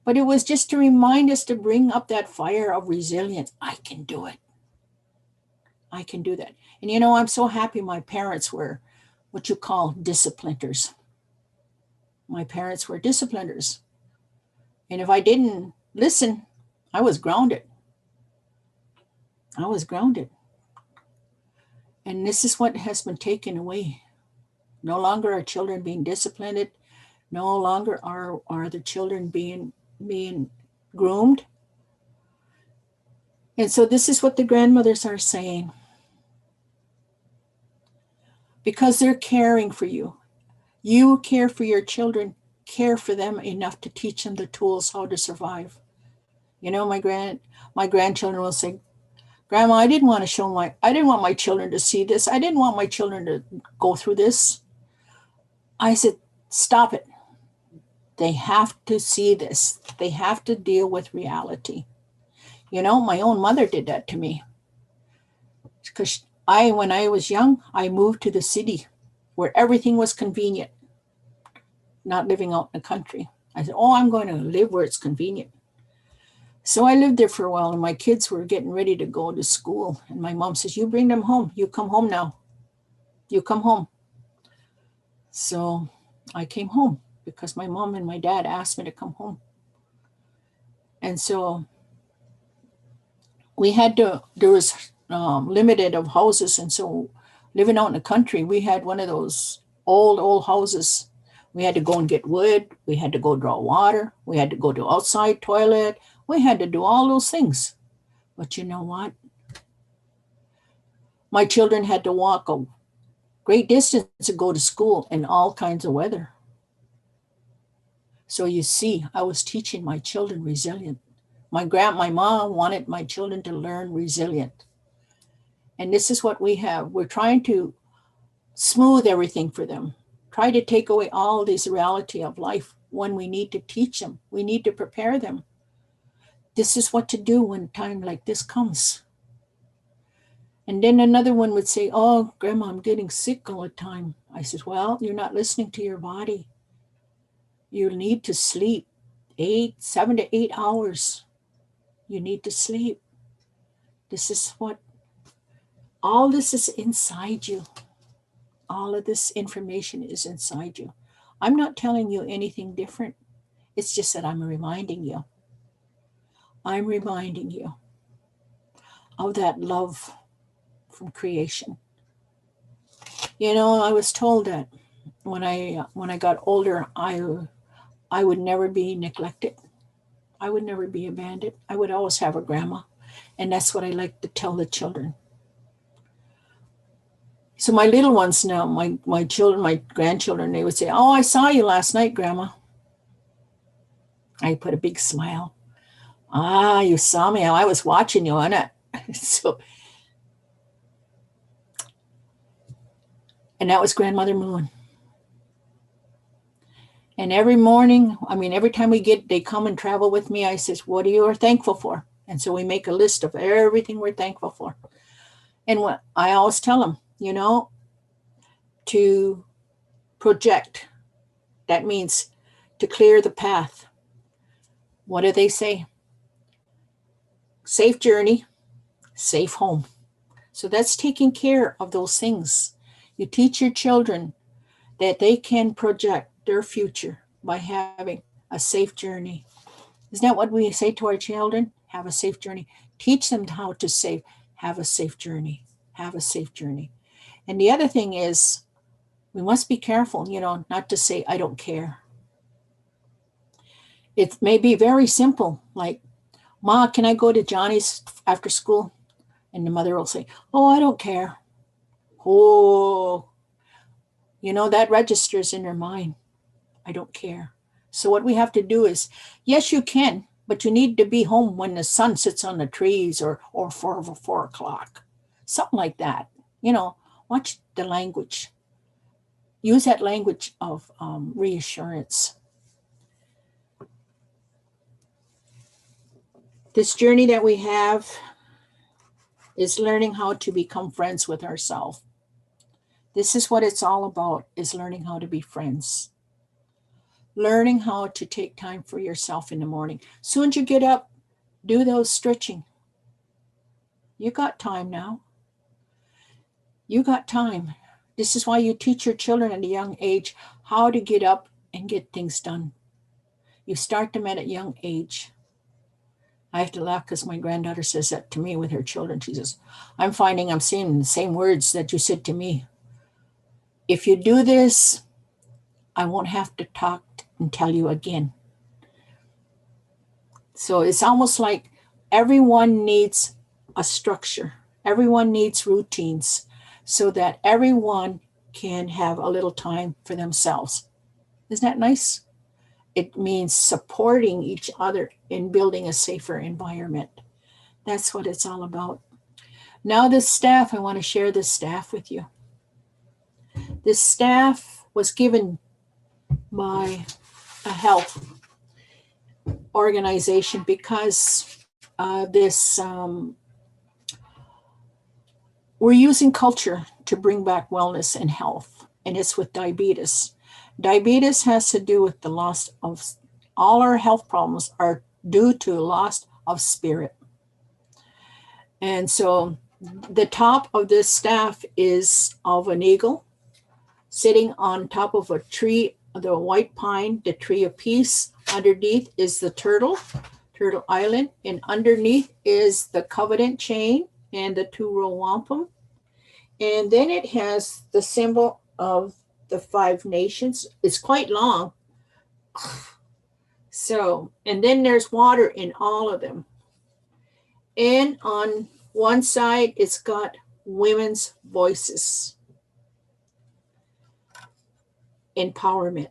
But it was just to remind us to bring up that fire of resilience. I can do it. I can do that. And you know, I'm so happy my parents were what you call discipliners. My parents were discipliners. And if I didn't listen, I was grounded. I was grounded. And this is what has been taken away. No longer are children being disciplined. No longer are the children being groomed. And so this is what the grandmothers are saying. Because they're caring for you. You care for your children, care for them enough to teach them the tools how to survive. You know, my grandchildren will say, Grandma, I didn't want my children to see this. I didn't want my children to go through this. I said, stop it. They have to see this. They have to deal with reality. You know, my own mother did that to me. Because when I was young, I moved to the city where everything was convenient, not living out in the country. I said, oh, I'm going to live where it's convenient. So I lived there for a while, and my kids were getting ready to go to school. And my mom says, you bring them home. You come home now. You come home. So I came home because my mom and my dad asked me to come home. And so there was limited of houses. And so living out in the country, we had one of those old houses. We had to go and get wood. We had to go draw water. We had to go to outside toilet. We had to do all those things. But you know what? My children had to walk a great distance to go to school in all kinds of weather. So you see, I was teaching my children resilient. My mom wanted my children to learn resilient. And this is what we have. We're trying to smooth everything for them. Try to take away all this reality of life when we need to teach them. We need to prepare them. This is what to do when a time like this comes. And then another one would say, oh, Grandma, I'm getting sick all the time. I said, well, you're not listening to your body. You need to sleep 7 to 8 hours. You need to sleep. This is what, all this is inside you. All of this information is inside you. I'm not telling you anything different. It's just that I'm reminding you. I'm reminding you of that love from creation. You know, I was told that when I got older, I would never be neglected. I would never be abandoned. I would always have a grandma. And that's what I like to tell the children. So my little ones now, my children, my grandchildren, they would say, oh, I saw you last night, Grandma. I put a big smile. Ah, you saw me. I was watching you, Anna. So, and that was Grandmother Moon. And every morning, every time they come and travel with me, I says, what are you thankful for? And so we make a list of everything we're thankful for. And what I always tell them, to project. That means to clear the path. What do they say? Safe journey, safe home. So that's taking care of those things. You teach your children that they can project their future by having a safe journey. Isn't that what we say to our children? Have a safe journey. Teach them how to have a safe journey. Have a safe journey. And the other thing is, we must be careful, not to say, I don't care. It may be very simple, like, Ma, can I go to Johnny's after school? And the mother will say, oh, I don't care. Oh, that registers in their mind. I don't care. So what we have to do is, yes, you can, but you need to be home when the sun sits on the trees or 4 o'clock. Something like that. Watch the language. Use that language of reassurance. This journey that we have is learning how to become friends with ourselves. This is what it's all about, is learning how to be friends. Learning how to take time for yourself in the morning. Soon as you get up, do those stretching. You got time now. You got time. This is why you teach your children at a young age how to get up and get things done. You start them at a young age. I have to laugh because my granddaughter says that to me with her children. She says, I'm finding I'm saying the same words that you said to me. If you do this, I won't have to talk and tell you again. So it's almost like everyone needs a structure. Everyone needs routines so that everyone can have a little time for themselves. Isn't that nice? It means supporting each other in building a safer environment. That's what it's all about. Now this staff, I want to share this staff with you. This staff was given by a health organization because we're using culture to bring back wellness and health, and it's with diabetes. Diabetes has to do with the loss of, all our health problems are due to loss of spirit. And so the top of this staff is of an eagle sitting on top of a tree, the white pine, the tree of peace. Underneath is the Turtle Island, and underneath is the covenant chain and the two-row wampum. And then it has the symbol of the 5 nations. It's quite long. So, and then there's water in all of them. And on one side, it's got women's voices, empowerment.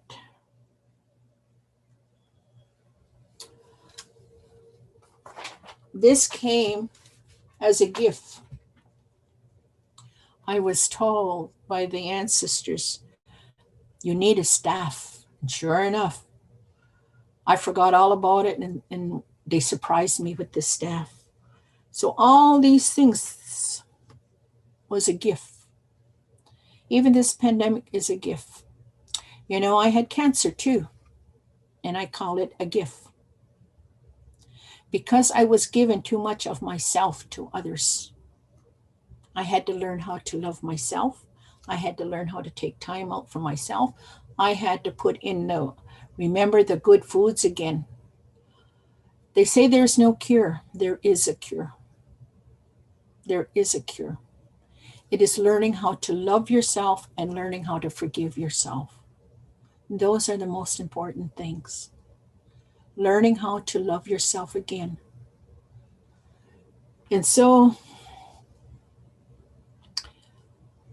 This came as a gift. I was told by the ancestors, you need a staff. And sure enough, I forgot all about it, and they surprised me with this staff. So all these things was a gift. Even this pandemic is a gift. You know, I had cancer too, and I call it a gift. Because I was given too much of myself to others. I had to learn how to love myself. I had to learn how to take time out for myself. I had to put in remember the good foods again. They say there's no cure. There is a cure. There is a cure. It is learning how to love yourself and learning how to forgive yourself. Those are the most important things. Learning how to love yourself again. And so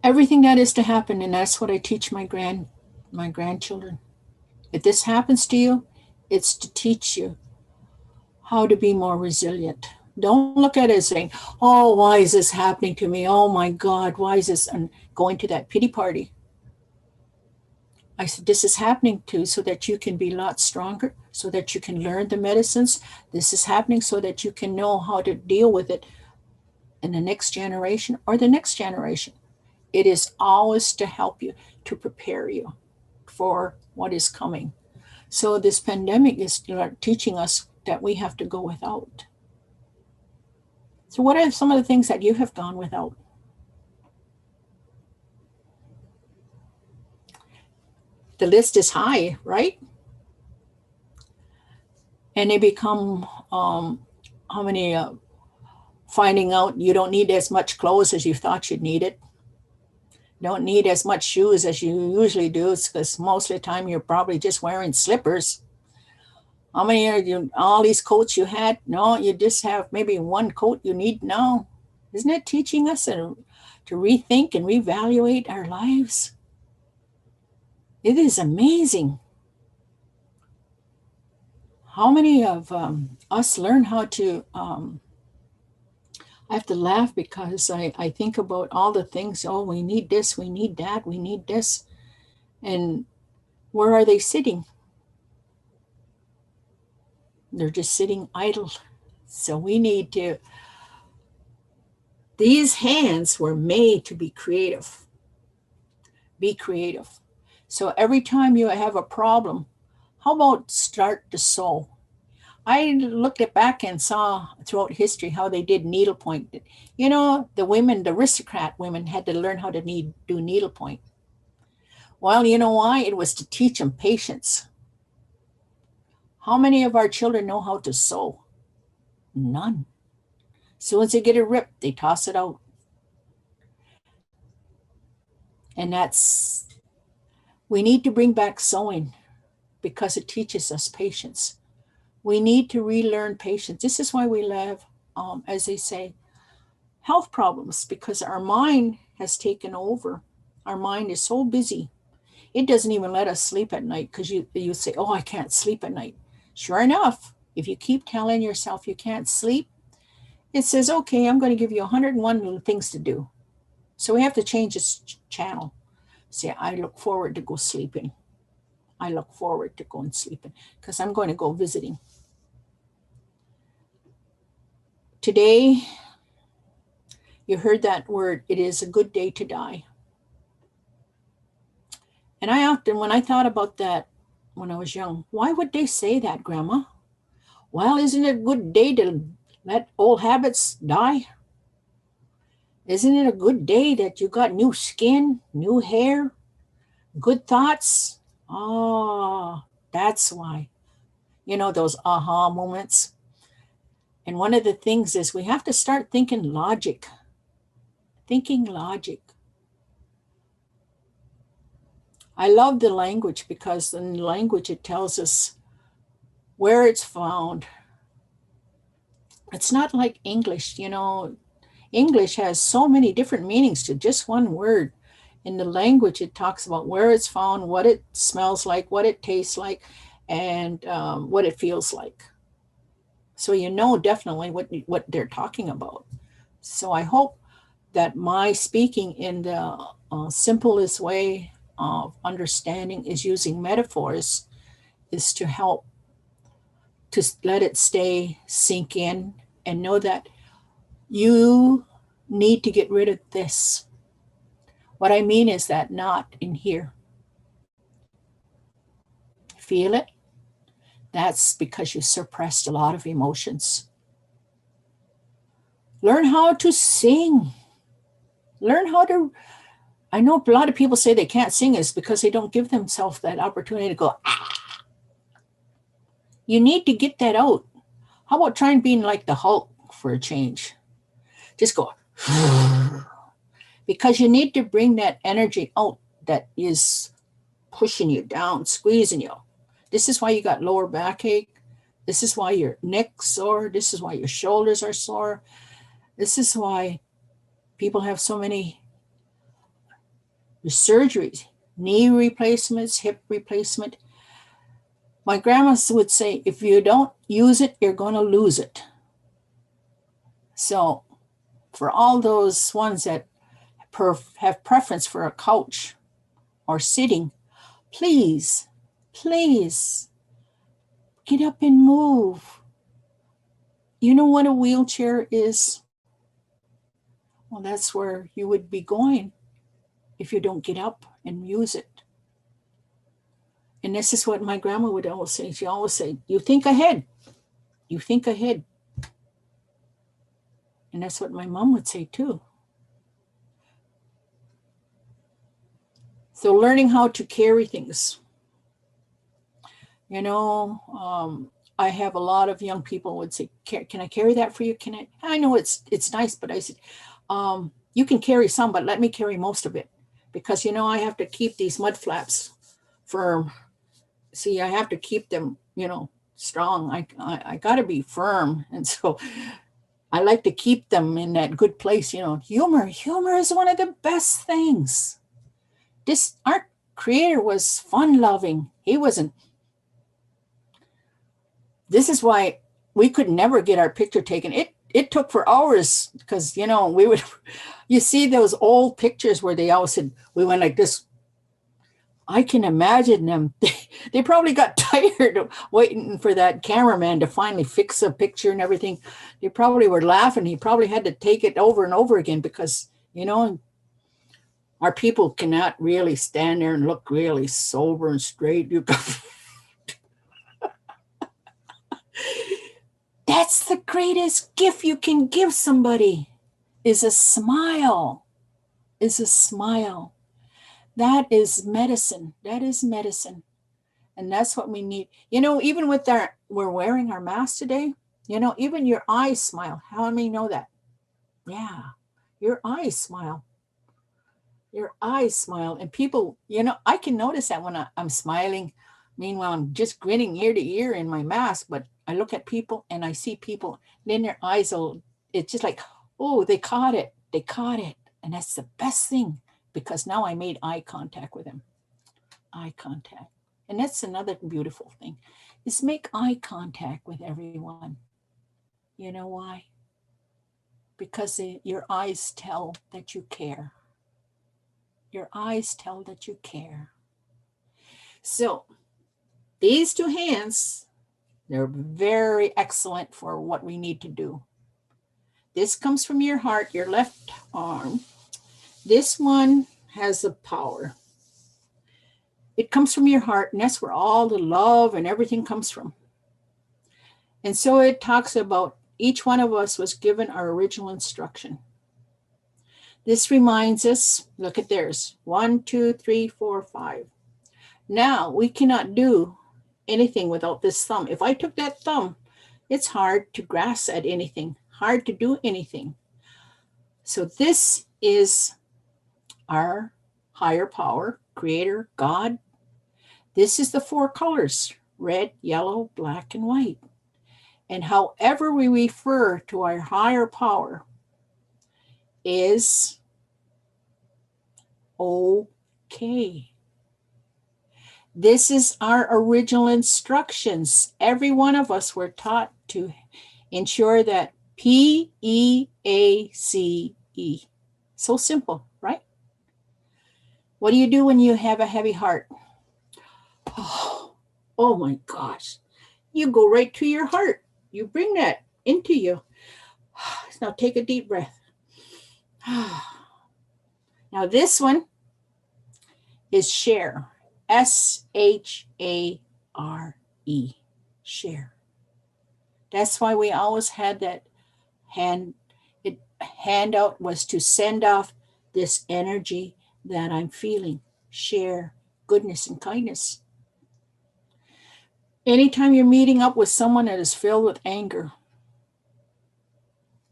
everything that is to happen, and that's what I teach my grandchildren. If this happens to you, it's to teach you how to be more resilient. Don't look at it as saying, oh, why is this happening to me? Oh my God, why is this? And going to that pity party. I said, this is happening to so that you can be a lot stronger, so that you can learn the medicines. This is happening so that you can know how to deal with it in the next generation or the next generation. It is always to help you, to prepare you for what is coming. So this pandemic is teaching us that we have to go without. So what are some of the things that you have gone without? The list is high, right? And they become, how many, finding out you don't need as much clothes as you thought you'd need it. Don't need as much shoes as you usually do, because most of the time you're probably just wearing slippers. How many are you, all these coats you had? No, you just have maybe one coat you need now. Isn't it teaching us to rethink and reevaluate our lives? It is amazing. How many of us learn how to, I have to laugh because I think about all the things, oh, we need this, we need that, we need this. And where are they sitting? They're just sitting idle. So we need to, these hands were made to be creative. Be creative. So every time you have a problem, how about start to sew? I looked it back and saw throughout history how they did needlepoint. You know, the women, the aristocrat women, had to learn how to do needlepoint. Well, you know why? It was to teach them patience. How many of our children know how to sew? None. As soon as they get it ripped, they toss it out. And we need to bring back sewing because it teaches us patience. We need to relearn patience. This is why we have, as they say, health problems, because our mind has taken over. Our mind is so busy. It doesn't even let us sleep at night because you say, oh, I can't sleep at night. Sure enough, if you keep telling yourself you can't sleep, it says, okay, I'm going to give you 101 little things to do. So we have to change this channel. Say, I look forward to go sleeping. I look forward to going sleeping because I'm going to go visiting. Today, you heard that word, it is a good day to die. And I often, when I thought about that when I was young, why would they say that, Grandma? Well, isn't it a good day to let old habits die? Isn't it a good day that you got new skin, new hair, good thoughts? Oh, that's why. You know, those aha moments. And one of the things is we have to start thinking logic. Thinking logic. I love the language because in language it tells us where it's found. It's not like English, you know. English has so many different meanings to just one word. In the language, it talks about where it's found, what it smells like, what it tastes like, and what it feels like. So you know definitely what they're talking about. So I hope that my speaking in the simplest way of understanding is using metaphors is to help to let it stay, sink in, and know that you need to get rid of this. What I mean is that not in here. Feel it? That's because you suppressed a lot of emotions. Learn how to sing. Learn how to. I know a lot of people say they can't sing is because they don't give themselves that opportunity to go, ah. You need to get that out. How about trying being like the Hulk for a change? Just go, because you need to bring that energy out that is pushing you down, squeezing you. This is why you got lower backache. This is why your neck's sore. This is why your shoulders are sore. This is why people have so many surgeries, knee replacements, hip replacement. My grandma would say, if you don't use it, you're going to lose it. So for all those ones that have preference for a couch or sitting, please, please get up and move. You know what a wheelchair is? Well, that's where you would be going if you don't get up and use it. And this is what my grandma would always say. She always said, you think ahead. You think ahead. And that's what my mom would say too. So learning how to carry things. You know, I have a lot of young people would say, can I carry that for you? Can I know it's nice, but I said, you can carry some, but let me carry most of it. Because, you know, I have to keep these mud flaps firm. See, I have to keep them, you know, strong. I got to be firm. And so I like to keep them in that good place. You know, humor is one of the best things. Our creator was fun loving. He wasn't. This is why we could never get our picture taken. It took for hours because, you know, you see those old pictures where they always said, we went like this. I can imagine them. They probably got tired of waiting for that cameraman to finally fix a picture and everything. They probably were laughing. He probably had to take it over and over again because, you know, our people cannot really stand there and look really sober and straight. That's the greatest gift you can give somebody is a smile. That is medicine. That is medicine. And that's what we need. You know, even with we're wearing our mask today, you know, even your eyes smile. How many know that? Yeah, your eyes smile. Your eyes smile. And people, you know, I can notice that when I'm smiling. Meanwhile, I'm just grinning ear to ear in my mask, but I look at people and I see people, then their eyes it's just like, oh, they caught it. They caught it. And that's the best thing because now I made eye contact with them. Eye contact. And that's another beautiful thing is make eye contact with everyone. You know why? Because your eyes tell that you care. Your eyes tell that you care. So these two hands, they're very excellent for what we need to do. This comes from your heart, your left arm. This one has the power. It comes from your heart, and that's where all the love and everything comes from. And so it talks about each one of us was given our original instruction. This reminds us, look at theirs, 1, 2, 3, 4, 5. Now we cannot do anything without this thumb. If I took that thumb, it's hard to grasp at anything, hard to do anything. So this is our higher power, creator, God. This is the 4 colors, red, yellow, black, and white. And however we refer to our higher power, is okay. This is our original instructions. Every one of us were taught to ensure that PEACE. So simple, right? What do you do when you have a heavy heart? Oh my gosh. You go right to your heart. You bring that into you. Now take a deep breath. Now this one is share. SHARE. Share. That's why we always had that handout was to send off this energy that I'm feeling. Share goodness and kindness. Anytime you're meeting up with someone that is filled with anger,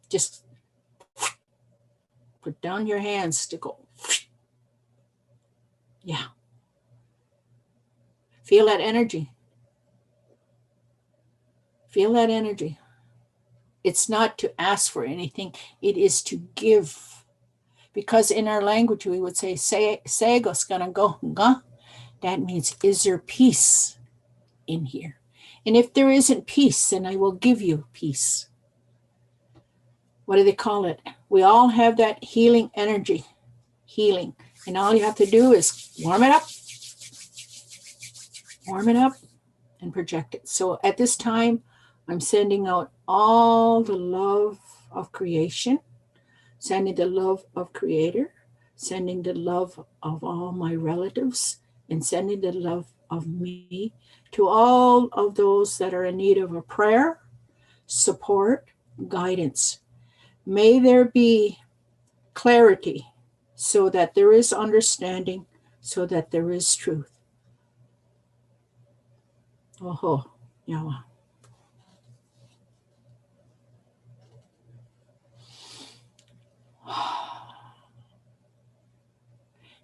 just put down your hands to go. Yeah. Feel that energy. Feel that energy. It's not to ask for anything. It is to give. Because in our language, we would say, Segos gonna go. That means, is there peace in here? And if there isn't peace, then I will give you peace. What do they call it? We all have that healing energy. Healing. And all you have to do is warm it up. Warm it up and project it. So at this time, I'm sending out all the love of creation, sending the love of Creator, sending the love of all my relatives, and sending the love of me to all of those that are in need of a prayer, support, guidance. May there be clarity so that there is understanding, so that there is truth. Oho, yawa.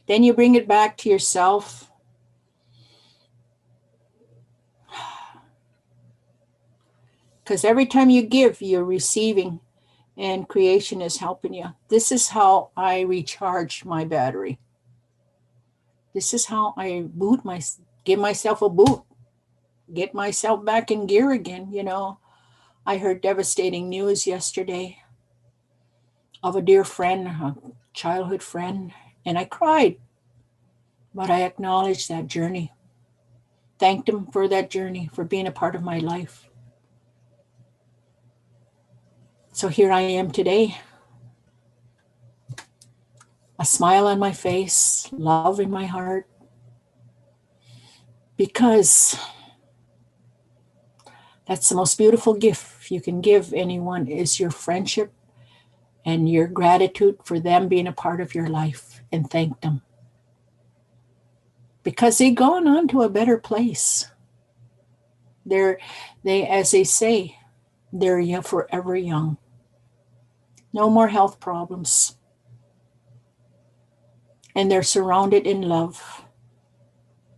Then you bring it back to yourself. Because every time you give, you're receiving, and creation is helping you. This is how I recharge my battery. This is how I give myself a boot, get myself back in gear again. You know, I heard devastating news yesterday of a dear friend, a childhood friend, and I cried. But I acknowledged that journey. Thanked him for that journey, for being a part of my life. So here I am today. A smile on my face, love in my heart. Because that's the most beautiful gift you can give anyone is your friendship and your gratitude for them being a part of your life, and thank them. Because they've gone on to a better place. As they say, they're forever young. No more health problems. And they're surrounded in love.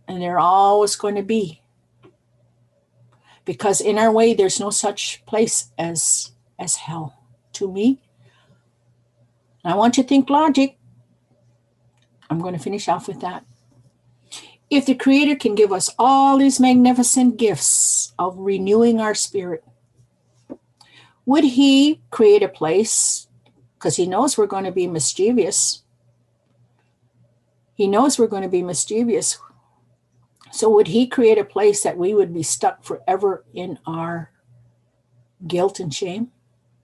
And they're always going to be. Because in our way, there's no such place as hell. To me, I want you to think logic. I'm going to finish off with that. If the Creator can give us all these magnificent gifts of renewing our spirit, would He create a place? Because He knows we're going to be mischievous. He knows we're going to be mischievous. So would He create a place that we would be stuck forever in our guilt and shame?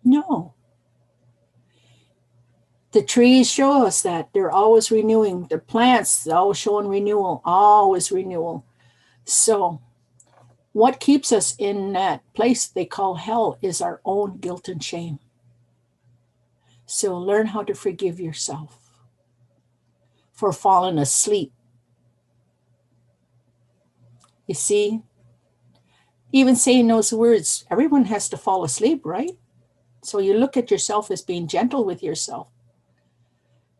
No. The trees show us that they're always renewing. The plants always showing renewal, always renewal. So what keeps us in that place they call hell is our own guilt and shame. So learn how to forgive yourself for falling asleep. You see, even saying those words, everyone has to fall asleep, right? So you look at yourself as being gentle with yourself.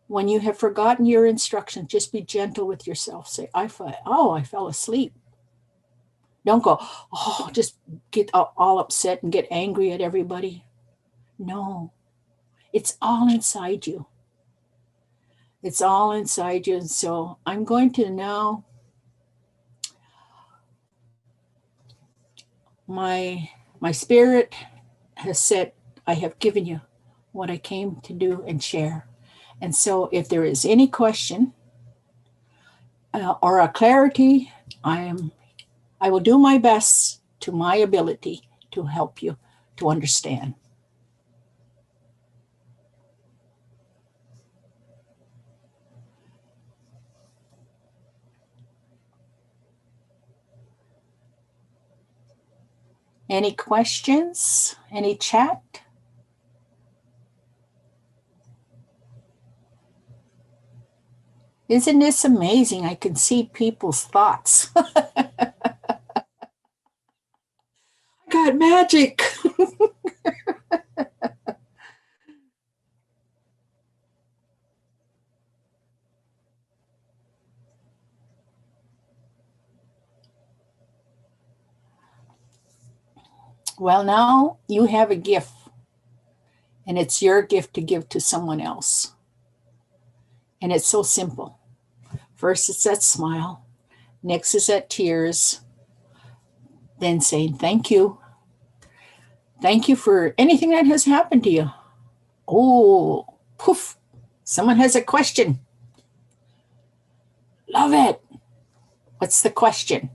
When you have forgotten your instructions, just be gentle with yourself. Say, I fell asleep. Don't go, just get all upset and get angry at everybody. No, it's all inside you. It's all inside you. And so I'm going to now, my spirit has said, I have given you what I came to do and share. And so if there is any question or a clarity, I will do my best to my ability to help you to understand. Any questions? Any chat? Isn't this amazing? I can see people's thoughts. God, magic. Well, now you have a gift, and it's your gift to give to someone else. And it's so simple. First, it's that smile. Next is that tears. Then saying thank you. Thank you for anything that has happened to you. Oh, poof. Someone has a question. Love it. What's the question?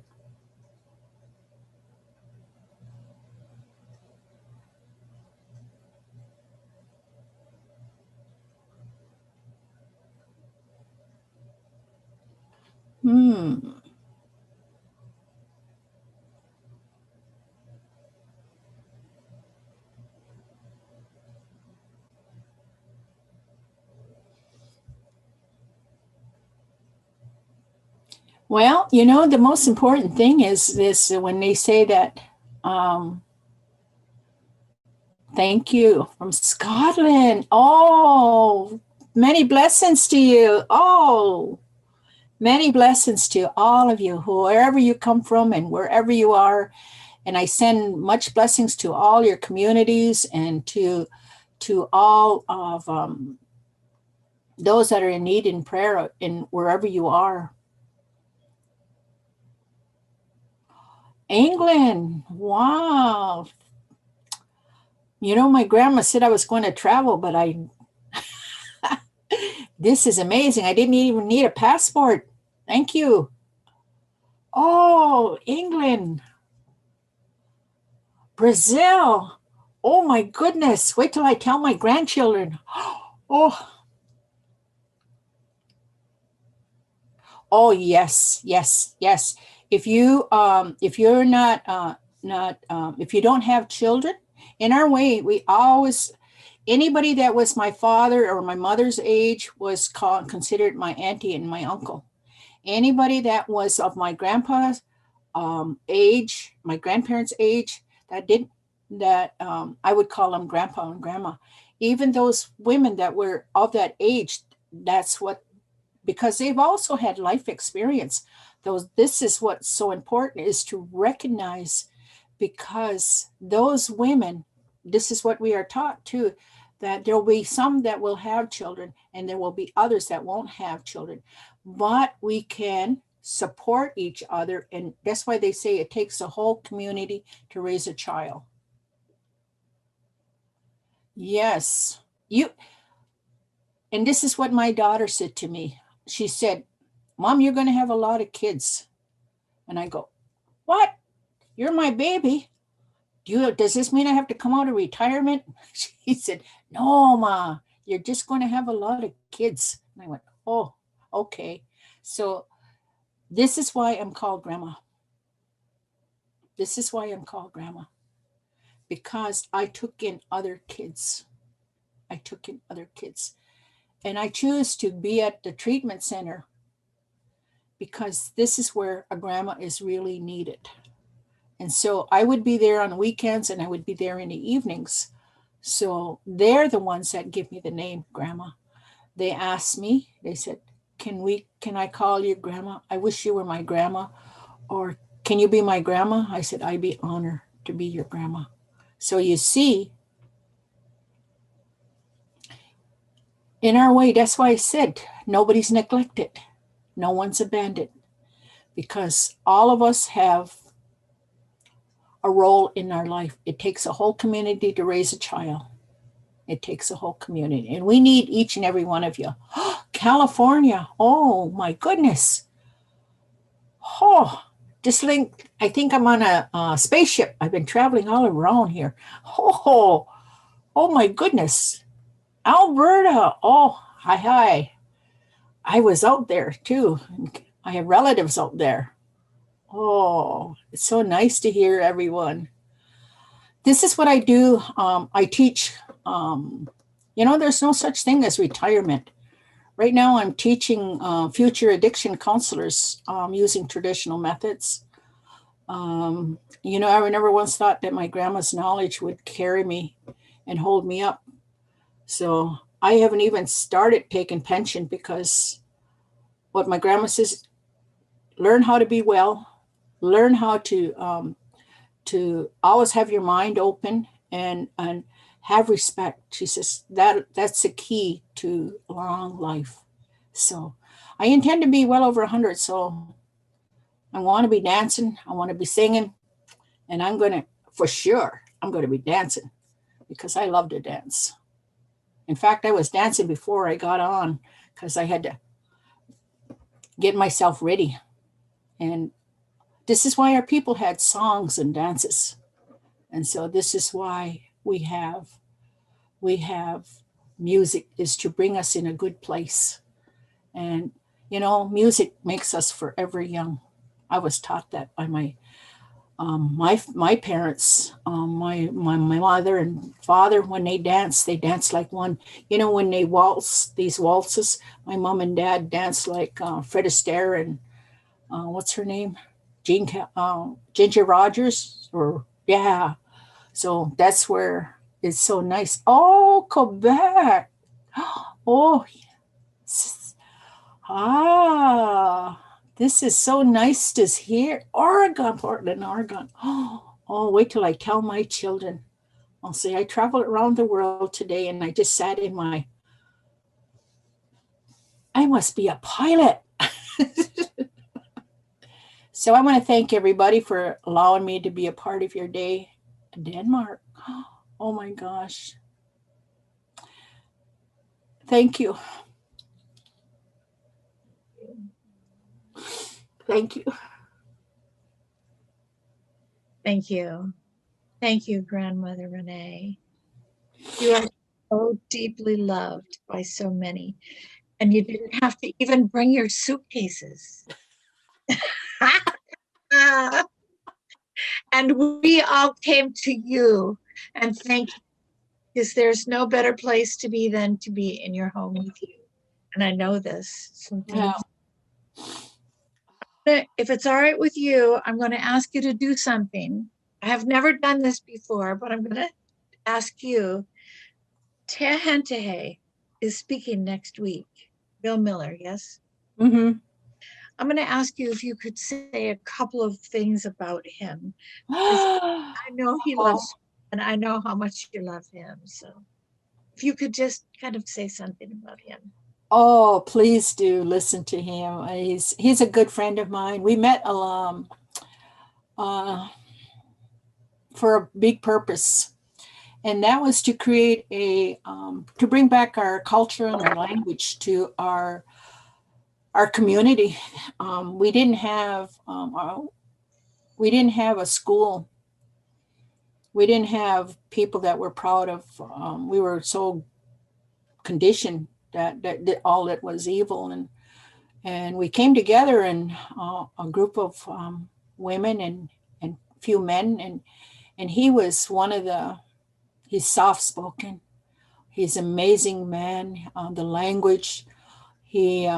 Well, you know, the most important thing is this when they say that, thank you from Scotland. Oh, many blessings to you. Oh, many blessings to all of you, wherever you come from and wherever you are. And I send much blessings to all your communities and to all of those that are in need in prayer in wherever you are. England, wow. You know, my grandma said I was going to travel, but this is amazing. I didn't even need a passport. Thank you. Oh, England. Brazil. Oh my goodness. Wait till I tell my grandchildren. Oh. Oh yes, yes, yes. If you're not if you don't have children, in our way, we always anybody that was my father or my mother's age was considered my auntie and my uncle. Anybody that was of my grandpa's age, my grandparents' age, I would call them grandpa and grandma. Even those women that were of that age, that's what, because they've also had life experience. This is what's so important, is to recognize, because those women, this is what we are taught too, that there will be some that will have children and there will be others that won't have children, but we can support each other. And that's why they say it takes a whole community to raise a child. Yes. And this is what my daughter said to me. She said, Mom, you're going to have a lot of kids. And I go, what? You're my baby. Does this mean I have to come out of retirement? She said, no, Ma, you're just going to have a lot of kids. And I went, oh, okay. So this is why I'm called Grandma. This is why I'm called Grandma. Because I took in other kids. I took in other kids. And I choose to be at the treatment center because this is where a grandma is really needed. And so I would be there on weekends and I would be there in the evenings. So they're the ones that give me the name Grandma. They asked me, they said, can I call you Grandma? I wish you were my grandma. Or can you be my grandma? I said, I'd be honored to be your grandma. So you see, in our way. That's why I said nobody's neglected, no one's abandoned, because all of us have a role in our life. It takes a whole community to raise a child. It takes a whole community, and we need each and every one of you. California, oh my goodness. Oh, just like I think I'm on a spaceship. I've been traveling all around here. Oh, oh my goodness. Alberta. Oh, hi, hi. I was out there too. I have relatives out there. Oh, it's so nice to hear everyone. This is what I do. I teach. There's no such thing as retirement. Right now, I'm teaching future addiction counselors using traditional methods. I never once thought that my grandma's knowledge would carry me and hold me up. So I haven't even started taking pension because what my grandma says, learn how to be well, learn how to always have your mind open and have respect. She says that's the key to long life. So I intend to be well over 100. So I want to be dancing. I want to be singing. And I'm going to be dancing because I love to dance. In fact, I was dancing before I got on because I had to get myself ready. And this is why our people had songs and dances. And so this is why we have music, is to bring us in a good place. And music makes us forever young. I was taught that by my parents, my mother and father. When they dance like one. When they waltz these waltzes, my mom and dad danced like Fred Astaire and what's her name, Ginger Rogers, or yeah. So that's where it's so nice. Oh, Quebec. Oh, yes. This is so nice to hear. Oregon, Portland, Oregon. Oh, wait till I tell my children. I'll say I traveled around the world today and I just sat in I must be a pilot. So I want to thank everybody for allowing me to be a part of your day in Denmark. Oh my gosh. Thank you. Thank you. Thank you. Thank you, Grandmother Renee. You are so deeply loved by so many, and you didn't have to even bring your suitcases. And we all came to you and thank you, because there's no better place to be than to be in your home with you. And I know this. So thank you. If it's all right with you, I'm going to ask you to do something. I have never done this before, but I'm going to ask you. Tea Hentehe is speaking next week. Bill Miller, yes? Mm-hmm. I'm going to ask you if you could say a couple of things about him. I know he loves you, and I know how much you love him. So if you could just kind of say something about him. Oh, please do listen to him. He's a good friend of mine. We met for a big purpose, and that was to create to bring back our culture and our language to our community. We didn't have a school. We didn't have people that were proud of. We were so conditioned that all that was evil, and we came together in a group of women and few men, and he was one of he's soft spoken. He's an amazing man. The language, we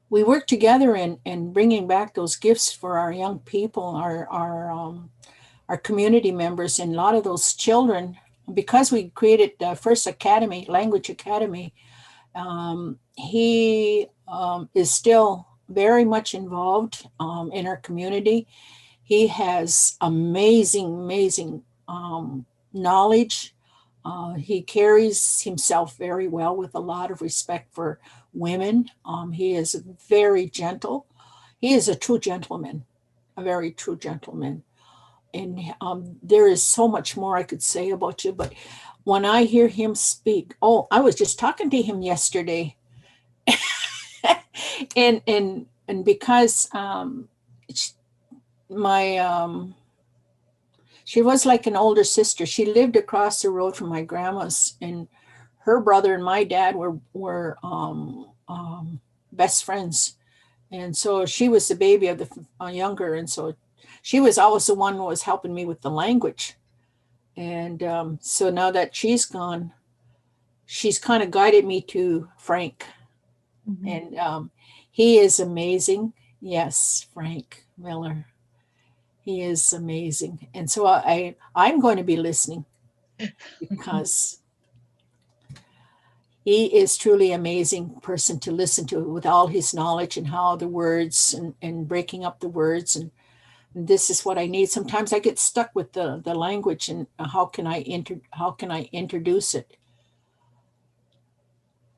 worked together in bringing back those gifts for our young people, our community members, and a lot of those children, because we created the first academy, language academy. He is still very much involved in our community. He has amazing knowledge He carries himself very well with a lot of respect for women. He is very gentle. He is a true gentleman, a very true gentleman. And there is so much more I could say about you, but when I hear him speak, oh, I was just talking to him yesterday, and because my she was like an older sister. She lived across the road from my grandma's, and her brother and my dad were best friends. And so she was the baby of the younger, and so she was always the one who was helping me with the language. And so now that she's gone, she's kind of guided me to Frank. Mm-hmm. And he is amazing. Yes, Frank Miller. He is amazing. And so I'm going to be listening because he is truly an amazing person to listen to with all his knowledge and how the words and breaking up the words. And this is what I need. Sometimes I get stuck with the language and how can I introduce it?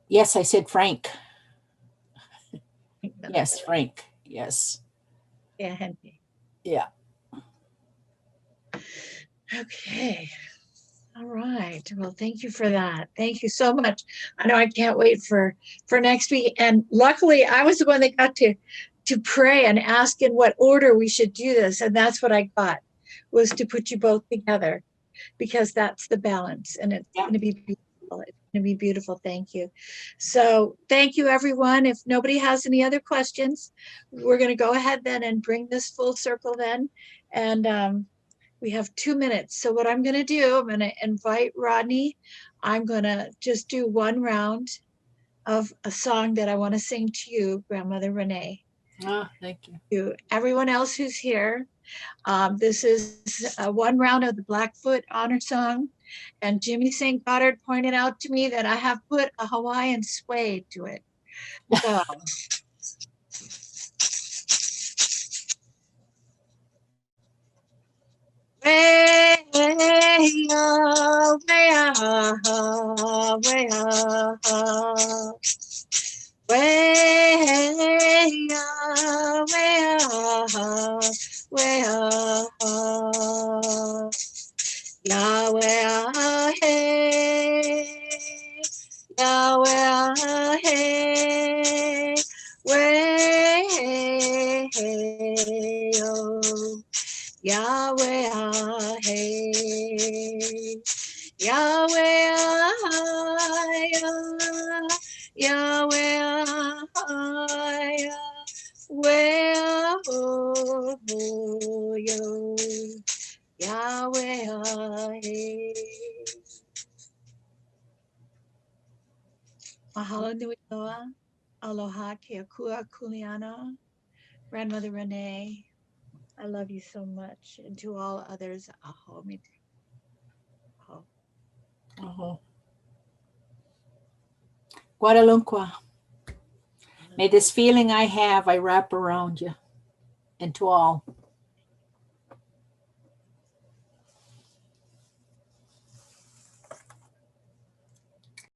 Yes, I said Frank. Yes, Frank. Yes. Yeah, Henry. Yeah. Okay. All right. Well, thank you for that. Thank you so much. I know I can't wait for next week. And luckily, I was the one that got to pray and ask in what order we should do this. And that's what I got, was to put you both together, because that's the balance. And it's going to be beautiful. It's going to be beautiful. Thank you. So thank you, everyone. If nobody has any other questions, we're going to go ahead then and bring this full circle then. And we have 2 minutes. So what I'm going to do, I'm going to invite Rodney. I'm going to just do one round of a song that I want to sing to you, Grandmother Renee. Oh, thank you. To everyone else who's here. This is one round of the Blackfoot Honor Song. And Jimmy St. Goddard pointed out to me that I have put a Hawaiian sway to it. So. Yahweh, hey, Yahweh, Yahweh, where oh yo, Yahweh, hey. Mahalo nui loa, aloha ke akua kuleana, Grandmother Renee. I love you so much. And to all others, aho me. Aho. Guadaluncua. May this feeling I have, I wrap around you. And to all.